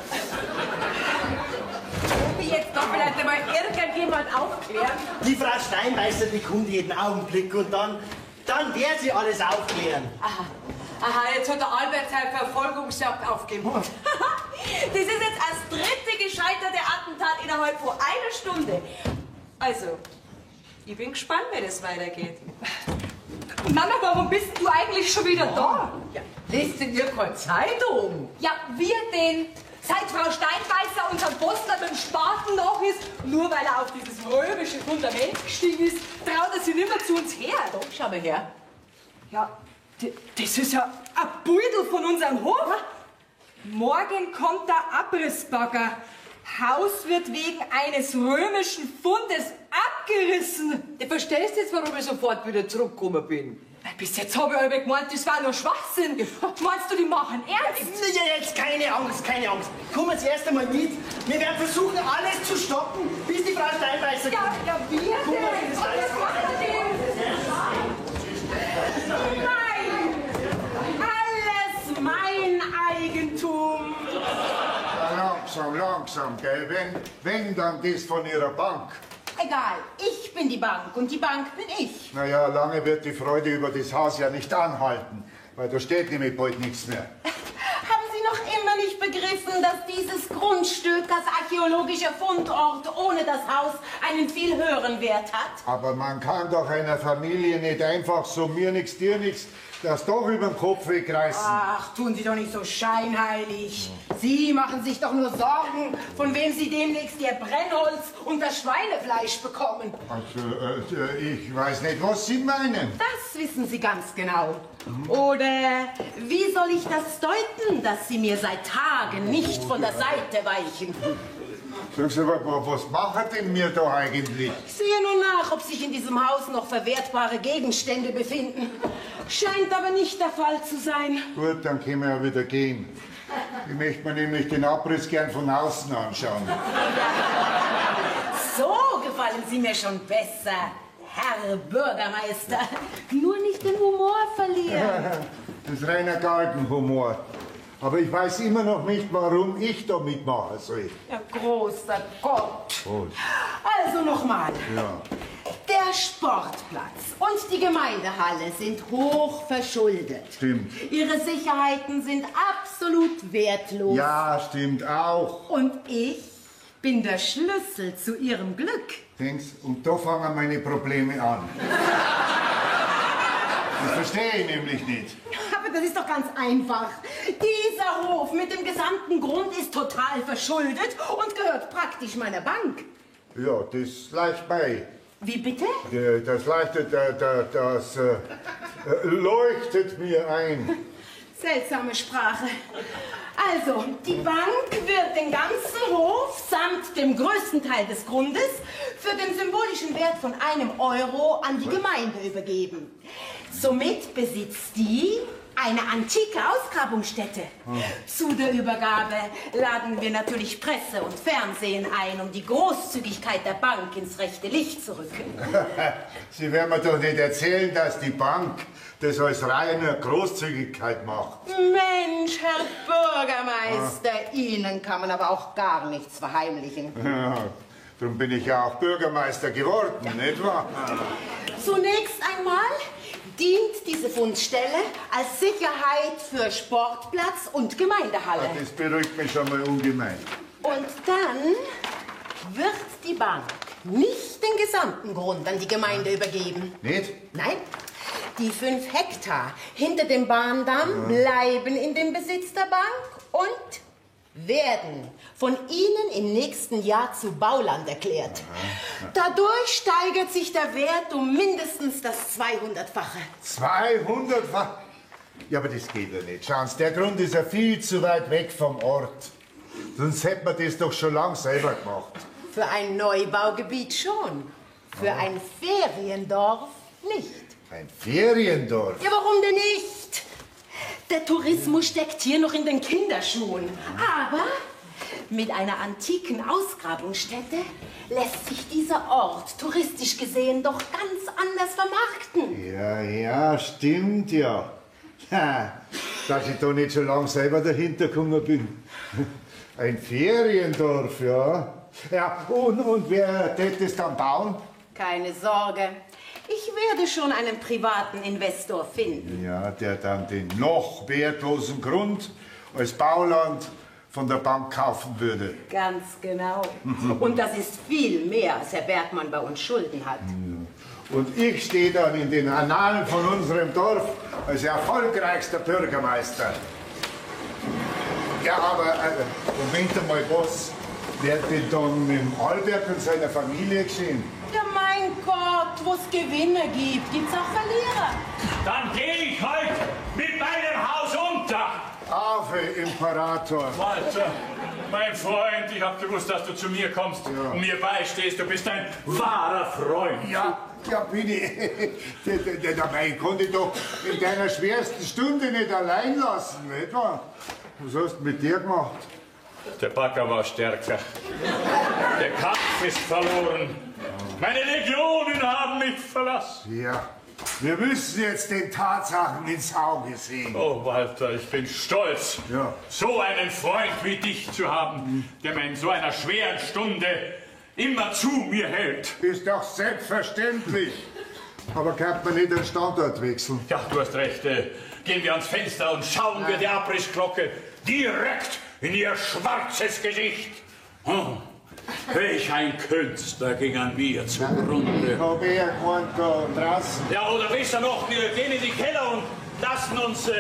Ob ich jetzt da vielleicht einmal irgendjemand aufklären? Die Frau Steinbeißer, die kommt jeden Augenblick und dann wird sie alles aufklären. Aha, jetzt hat der Albert seine Verfolgungsjagd aufgegeben. Das ist jetzt das dritte gescheiterte Attentat innerhalb von einer Stunde. Also, ich bin gespannt, wie das weitergeht. Mama, warum bist du eigentlich schon wieder da? Ja, lest denn ihr keine Zeitung? Ja, wir denn? Seit Frau Steinbeißer unserem Postler beim Spaten nach ist, nur weil er auf dieses römische Fundament gestiegen ist, traut er sich nicht mehr zu uns her. Doch, schau mal her. Ja, das ist ja ein Beutel von unserem Hof. Morgen kommt der Abrissbagger. Haus wird wegen eines römischen Fundes abgerissen. Du verstehst jetzt, warum ich sofort wieder zurückgekommen bin? Bis jetzt habe ich aber gemeint, das war nur Schwachsinn. Meinst du, die machen ernst? Ja, jetzt keine Angst, keine Angst. Kommen Sie erst einmal mit. Wir werden versuchen, alles zu stoppen, bis die Frau Steinbeißer kommt. Ja, wir denn? Und was macht er denn? Nein! Alles mein Eigentum. Langsam, gell? Wenn dann das von Ihrer Bank. Egal, ich bin die Bank und die Bank bin ich. Naja, lange wird die Freude über das Haus ja nicht anhalten, weil da steht nämlich bald nichts mehr. Haben Sie noch immer nicht begriffen, dass dieses Grundstück als archäologischer Fundort ohne das Haus einen viel höheren Wert hat? Aber man kann doch einer Familie nicht einfach so mir nichts, dir nichts, das doch über den Kopf wegreißen. Ach, tun Sie doch nicht so scheinheilig. Sie machen sich doch nur Sorgen, von wem Sie demnächst Ihr Brennholz und das Schweinefleisch bekommen. Also, ich weiß nicht, was Sie meinen. Das wissen Sie ganz genau. Oder wie soll ich das deuten, dass Sie mir seit Tagen nicht von der Seite weichen? Sagen Sie mal, was machen denn mir da eigentlich? Ich sehe nur nach, ob sich in diesem Haus noch verwertbare Gegenstände befinden. Scheint aber nicht der Fall zu sein. Gut, dann können wir ja wieder gehen. Ich möchte mir nämlich den Abriss gern von außen anschauen. So gefallen Sie mir schon besser, Herr Bürgermeister. Nur nicht den Humor verlieren. Das ist reiner Galgenhumor. Aber ich weiß immer noch nicht, warum ich da mitmachen soll. Ja, großer Gott. Gut. Also nochmal. Ja. Der Sportplatz und die Gemeindehalle sind hoch verschuldet. Stimmt. Ihre Sicherheiten sind absolut wertlos. Ja, stimmt auch. Und ich bin der Schlüssel zu Ihrem Glück. Denkst, und da fangen meine Probleme an. Das verstehe ich nämlich nicht. Aber das ist doch ganz einfach. Dieser Hof mit dem gesamten Grund ist total verschuldet und gehört praktisch meiner Bank. Ja, das leicht bei. Wie bitte? Das leuchtet mir ein. Seltsame Sprache. Also, die Bank wird den ganzen Hof samt dem größten Teil des Grundes für den symbolischen Wert von €1 an die Gemeinde übergeben. Somit besitzt die eine antike Ausgrabungsstätte. Zu der Übergabe laden wir natürlich Presse und Fernsehen ein, um die Großzügigkeit der Bank ins rechte Licht zu rücken. Sie werden mir doch nicht erzählen, dass die Bank das als reine Großzügigkeit macht. Mensch, Herr Bürgermeister, Ihnen kann man aber auch gar nichts verheimlichen. Ja, darum bin ich ja auch Bürgermeister geworden, nicht wahr? Zunächst einmal dient diese Fundstelle als Sicherheit für Sportplatz und Gemeindehalle. Das beruhigt mich schon mal ungemein. Und dann wird die Bank nicht den gesamten Grund an die Gemeinde übergeben. Nicht? Nein. Die 5 Hektar hinter dem Bahndamm bleiben in dem Besitz der Bank und werden von Ihnen im nächsten Jahr zu Bauland erklärt. Dadurch steigert sich der Wert um mindestens das 200-fache. 200-fach? Ja, aber das geht ja nicht. Schauen Sie, der Grund ist ja viel zu weit weg vom Ort. Sonst hätte man das doch schon lang selber gemacht. Für ein Neubaugebiet schon. Für ein Feriendorf nicht. Ein Feriendorf? Ja, warum denn nicht? Der Tourismus steckt hier noch in den Kinderschuhen. Aber mit einer antiken Ausgrabungsstätte lässt sich dieser Ort touristisch gesehen doch ganz anders vermarkten. Ja, stimmt ja. Dass ich da nicht schon lange selber dahinter gekommen bin. Ein Feriendorf, ja. Ja, und wer tät das dann bauen? Keine Sorge. Ich werde schon einen privaten Investor finden. Ja, der dann den noch wertlosen Grund als Bauland von der Bank kaufen würde. Ganz genau. Und das ist viel mehr, als Herr Bergmann bei uns Schulden hat. Und ich stehe dann in den Annalen von unserem Dorf als erfolgreichster Bürgermeister. Ja, aber Moment einmal, was wird denn dann mit dem Albert und seiner Familie geschehen? Ja, mein Gott, wo es Gewinner gibt, gibt's auch Verlierer. Dann gehe ich heute mit meinem Haus unter. Ave, Imperator. Walter, mein Freund, ich hab gewusst, dass du zu mir kommst und mir beistehst. Du bist ein wahrer Freund. Ja, bin ich. Dabei konnte ich doch in deiner schwersten Stunde nicht allein lassen, nicht wahr? Was hast du mit dir gemacht? Der Bagger war stärker. Der Kampf ist verloren. Meine Legionen haben mich verlassen. Ja, wir müssen jetzt den Tatsachen ins Auge sehen. Oh, Walter, ich bin stolz, so einen Freund wie dich zu haben, der mir in so einer schweren Stunde immer zu mir hält. Ist doch selbstverständlich. Aber kann man nicht den Standort wechseln? Ja, du hast recht. Gehen wir ans Fenster und schauen wir die Abrissglocke direkt in ihr schwarzes Gesicht. Welch ein Künstler ging an mir zugrunde. Ich hab eher gemeint da draußen. Ja, oder besser noch, wir gehen in die Keller und lassen uns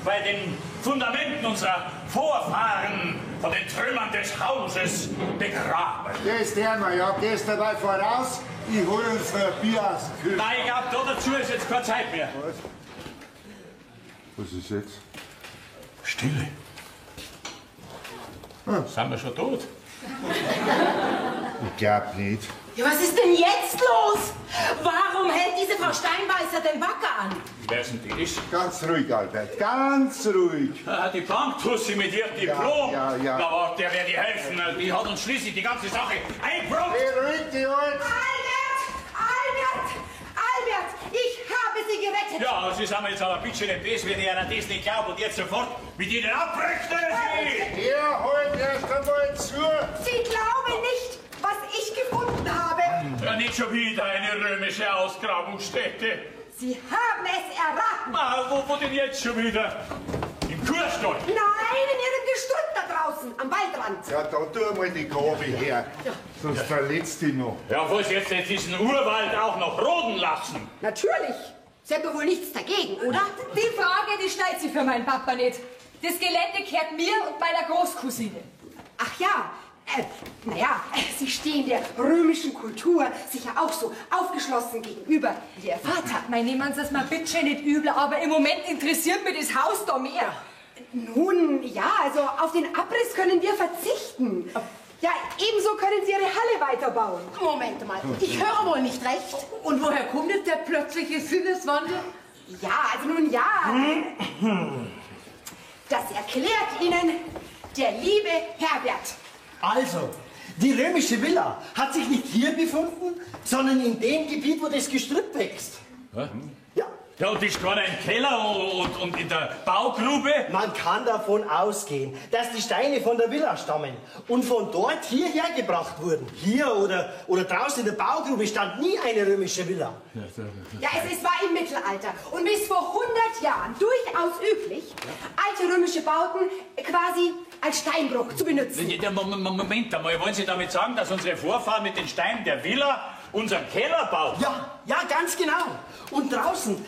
bei den Fundamenten unserer Vorfahren von den Trümmern des Hauses begraben. Gehst her, ja, gehst dabei voraus, ich hol uns ein Bier aus dem Kühl. Nein, ich glaub, dazu ist jetzt keine Zeit mehr. Was ist jetzt? Stille. Sind wir schon tot? Ich glaub nicht. Ja, was ist denn jetzt los? Warum hält diese Frau Steinbeißer den Bagger an? Wer sind die? Ganz ruhig, Albert, ganz ruhig. Die Banktussi mit ihrem Diplom. Ja. Na, warte, der wird dir helfen. Die hat uns schließlich die ganze Sache eingebracht. Beruhig dich, Alt. Albert, ich habe Sie gerettet. Ja, Sie sind mir jetzt aber ein bisschen böse, wenn ihr an das nicht glaubt und jetzt sofort mit Ihnen abrechnen. Ihr holt erst einmal zu. Sie glauben nicht, was ich gefunden habe. Ja, nicht schon wieder eine römische Ausgrabungsstätte. Sie haben es erraten. Ah, wo denn jetzt schon wieder? Im Kuhstall. Nein, in Ihrem Gestrüpp da draußen, am Waldrand. Ja, da tu mal die Gabe her. Sonst verletzt dich noch. Ja, was jetzt diesen Urwald auch noch roden lassen? Natürlich. Sie haben doch wohl nichts dagegen, oder? Die Frage, die stellt sich für meinen Papa nicht. Das Gelände gehört mir und meiner Großcousine. Ach ja, naja, Sie stehen der römischen Kultur sicher auch so aufgeschlossen gegenüber wie Ihr Vater. Nehmen Sie es mal bitte schön nicht übel, aber im Moment interessiert mich das Haus da mehr. Nun, ja, also auf den Abriss können wir verzichten. Ja, ebenso können Sie Ihre Halle weiterbauen. Moment mal, ich höre wohl nicht recht. Und woher kommt jetzt der plötzliche Sinneswandel? Ja, also nun ja. Das erklärt Ihnen der liebe Herbert. Also, die römische Villa hat sich nicht hier befunden, sondern in dem Gebiet, wo das Gestrüpp wächst. Ja. Ja, und ist gar ein Keller und in der Baugrube? Man kann davon ausgehen, dass die Steine von der Villa stammen und von dort hierher gebracht wurden. Hier oder draußen in der Baugrube stand nie eine römische Villa. Ja, es war im Mittelalter und bis vor 100 Jahren durchaus üblich, alte römische Bauten quasi als Steinbruch zu benutzen. Moment einmal, wollen Sie damit sagen, dass unsere Vorfahren mit den Steinen der Villa unseren Keller bauten? Ja, ganz genau. Und draußen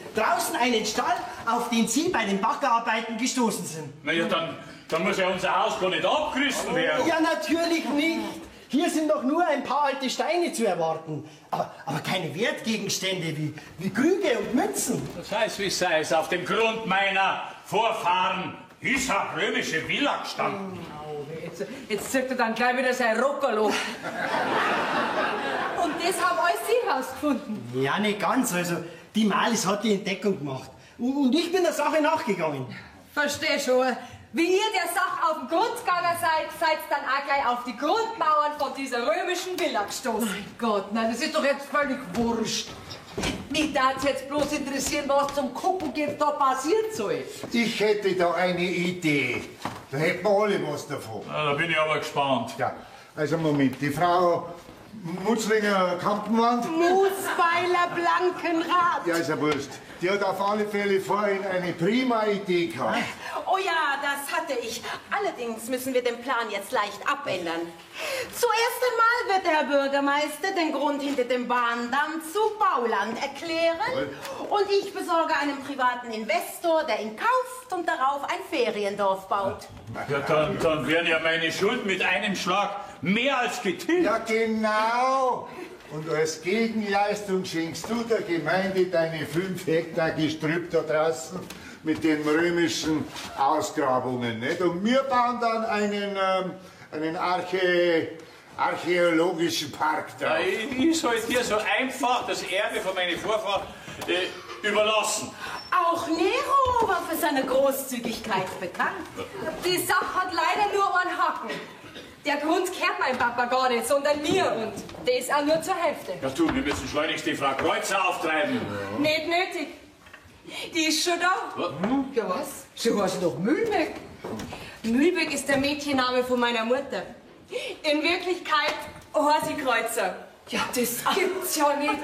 einen Stall, auf den Sie bei den Baggerarbeiten gestoßen sind. Na ja, dann muss ja unser Haus gar nicht abgerissen werden. Ja, natürlich nicht. Hier sind doch nur ein paar alte Steine zu erwarten. Aber keine Wertgegenstände wie Krüge und Münzen. Das heißt, wie sei es, auf dem Grund meiner Vorfahren ist eine römische Villa gestanden. Jetzt zückt er dann gleich wieder sein Rockerlo. Und das haben alles Sie rausgefunden. Ja, nicht ganz. Also, die Malis hat die Entdeckung gemacht. Und ich bin der Sache nachgegangen. Versteh schon. Wie ihr der Sache auf den Grund gegangen seid dann auch gleich auf die Grundmauern von dieser römischen Villa gestoßen. Mein Gott, nein, das ist doch jetzt völlig wurscht. Mich darf jetzt bloß interessieren, was zum Kuckuck jetzt da passiert soll. Ich hätte da eine Idee. Da hätten wir alle was davon. Ja, da bin ich aber gespannt. Ja, also Moment, die Frau Mutzlinger Kampenwand. Musweiler Blankenrad. Ja, ist ja wurscht. Die hat auf alle Fälle vorhin eine prima Idee gehabt. Oh ja, das hatte ich. Allerdings müssen wir den Plan jetzt leicht abändern. Zuerst einmal wird der Herr Bürgermeister den Grund hinter dem Bahndamm zu Bauland erklären. Und ich besorge einen privaten Investor, der ihn kauft und darauf ein Feriendorf baut. Ja, dann wären ja meine Schulden mit einem Schlag mehr als getilgt. Ja, genau. Und als Gegenleistung schenkst du der Gemeinde deine 5 Hektar Gestrüpp da draußen mit den römischen Ausgrabungen. Nicht? Und wir bauen dann einen archäologischen Park drauf. Ja, ich soll dir so einfach das Erbe von meinen Vorfahren überlassen. Auch Nero war für seine Großzügigkeit bekannt. Die Sache hat leider nur einen Haken. Der Grund kehrt mein Papa gar nicht, sondern mir und das auch nur zur Hälfte. Ja, du, wir müssen schleunigst die Frau Kreuzer auftreiben. Nicht nötig. Die ist schon da. Ja, was? Sie heißt doch Mühlbeck. Mühlbeck ist der Mädchenname von meiner Mutter. In Wirklichkeit heißt sie Kreuzer. Ja, das gibt's ja nicht.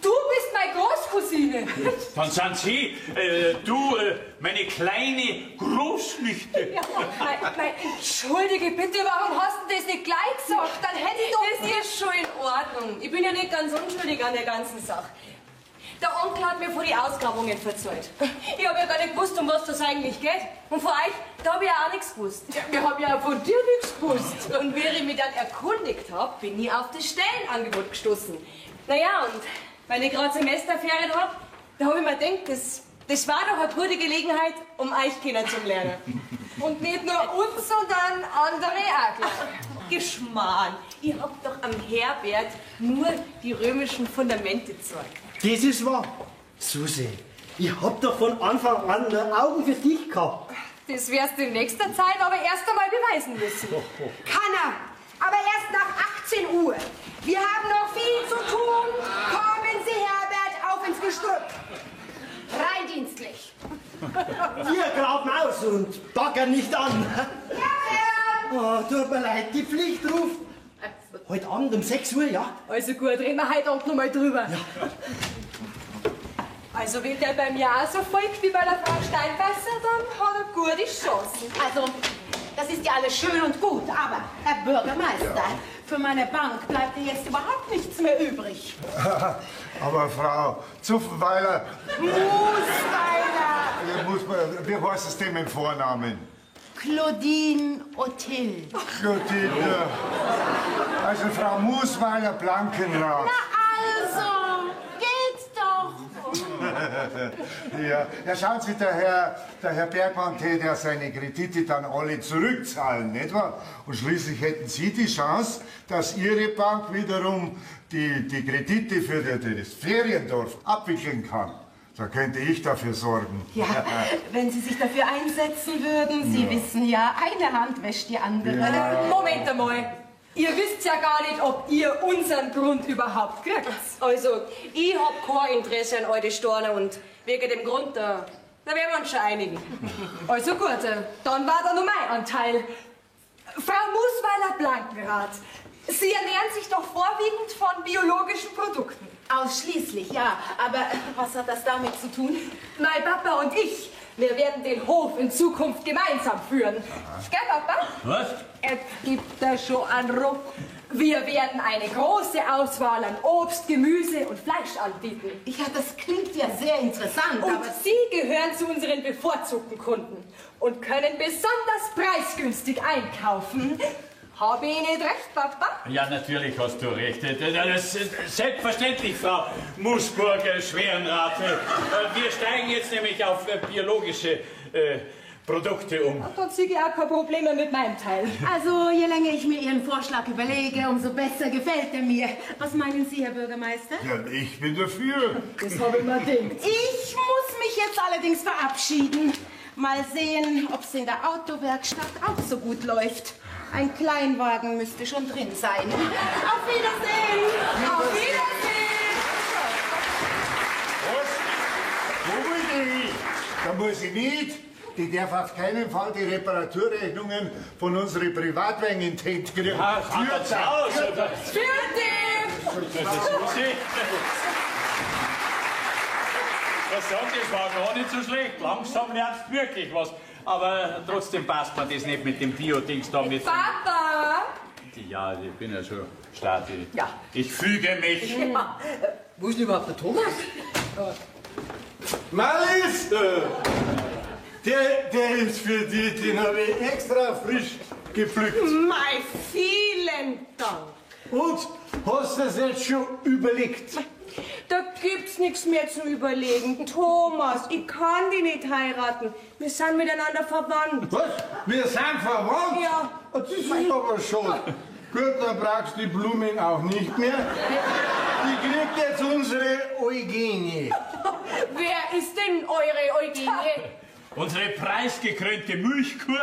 Du bist meine Großcousine. Dann sind Sie, meine kleine Großnichte. Ja, entschuldige bitte, warum hast du das nicht gleich gesagt? Dann hätte ich doch... Das ist schon in Ordnung. Ich bin ja nicht ganz unschuldig an der ganzen Sache. Der Onkel hat mir vor die Ausgrabungen verzeiht. Ich habe ja gar nicht gewusst, um was das eigentlich geht. Und vor euch, da habe ich ja auch nichts gewusst. Ja, wir haben ja von dir nichts gewusst. Und wie ich mich dann erkundigt habe, bin ich auf das Stellenangebot gestoßen. Naja, und weil ich gerade Semesterferien habe, da habe ich mir gedacht, das war doch eine gute Gelegenheit, um euch kennenzulernen. Und nicht nur uns, sondern andere auch gleich. Geschmarrn, ihr habt doch am Herbert nur die römischen Fundamente gezeigt. Das ist wahr. Susi, ich hab doch von Anfang an nur Augen für dich gehabt. Das wirst du in nächster Zeit aber erst einmal beweisen müssen. Kann er, aber erst nach 18 Uhr. Wir haben noch viel zu tun. Kommen Sie, Herbert, auf ins Gestrüpp. Rein dienstlich. Wir graben aus und baggern nicht an. Herbert! Oh, tut mir leid, die Pflicht ruft. Heute Abend um 6 Uhr, ja? Also gut, reden wir heute Abend noch mal drüber. Ja. Also wenn der bei mir auch so folgt wie bei der Frau Steinwasser, dann hat er gute Chancen. Also, das ist ja alles schön und gut, aber, Herr Bürgermeister, für meine Bank bleibt ja jetzt überhaupt nichts mehr übrig. Aber Frau Zuffenweiler... Musweiler! Wie heißt es denn mit dem Vornamen? Claudine Ottil. Claudine. Also Frau Musweiler Blankenrath. Na also, geht's doch. Ja, schauen Sie, der Herr Bergmann täte ja seine Kredite dann alle zurückzahlen, nicht wahr? Und schließlich hätten Sie die Chance, dass Ihre Bank wiederum die Kredite für das Feriendorf abwickeln kann. Da könnte ich dafür sorgen. Ja, wenn Sie sich dafür einsetzen würden. Sie wissen ja, eine Hand wäscht die andere. Ja. Moment einmal. Ihr wisst ja gar nicht, ob ihr unseren Grund überhaupt kriegt. Also, ich hab kein Interesse an alte Steine und wegen dem Grund, da werden wir uns schon einigen. Also gut, dann war da nur mein Anteil. Frau Musweiler-Blankenrath, Sie ernähren sich doch vorwiegend von biologischen Produkten. Ausschließlich, ja. Aber was hat das damit zu tun? Mein Papa und ich, wir werden den Hof in Zukunft gemeinsam führen. Gell, Papa? Was? Es gibt da schon einen Ruck. Wir werden eine große Auswahl an Obst, Gemüse und Fleisch anbieten. Ja, das klingt ja sehr interessant, Und aber... Sie gehören zu unseren bevorzugten Kunden und können besonders preisgünstig einkaufen. Habe ich nicht recht, Papa? Ja, natürlich hast du recht. Das ist selbstverständlich, Frau Musburger-Schwerenrath. Wir steigen jetzt nämlich auf biologische Produkte um. Dann sehe ich auch keine Probleme mit meinem Teil. Also, je länger ich mir Ihren Vorschlag überlege, umso besser gefällt er mir. Was meinen Sie, Herr Bürgermeister? Ja, ich bin dafür. Das habe ich mir gedacht. Ich muss mich jetzt allerdings verabschieden. Mal sehen, ob es in der Autowerkstatt auch so gut läuft. Ein Kleinwagen müsste schon drin sein. Auf Wiedersehen! Auf Wiedersehen! Was? Wo will die? Da muss ich nicht. Die darf auf keinen Fall die Reparaturrechnungen von unseren Privatwagen in die Hand kriegen. Ah, das Haus! Für den! Was sagen, das war gar nicht so schlecht. Langsam lernst du wirklich was. Aber trotzdem passt mir das nicht mit dem Bio-Dings da mit. Papa! Ja, ich bin ja schon stark. Ja. Ich füge mich. Ja. Wo ist denn überhaupt der Thomas? Marlies! Der ist für dich, den habe ich extra frisch gepflückt. Mei, vielen Dank. Und, hast du das jetzt schon überlegt? Da gibt's nichts mehr zum Überlegen. Thomas, ich kann die nicht heiraten. Wir sind miteinander verwandt. Was? Wir sind verwandt? Ja. Das ist aber schon. Gut, dann brauchst du die Blumen auch nicht mehr. Die kriegt jetzt unsere Eugenie. Wer ist denn eure Eugenie? Unsere preisgekrönte Milchkur.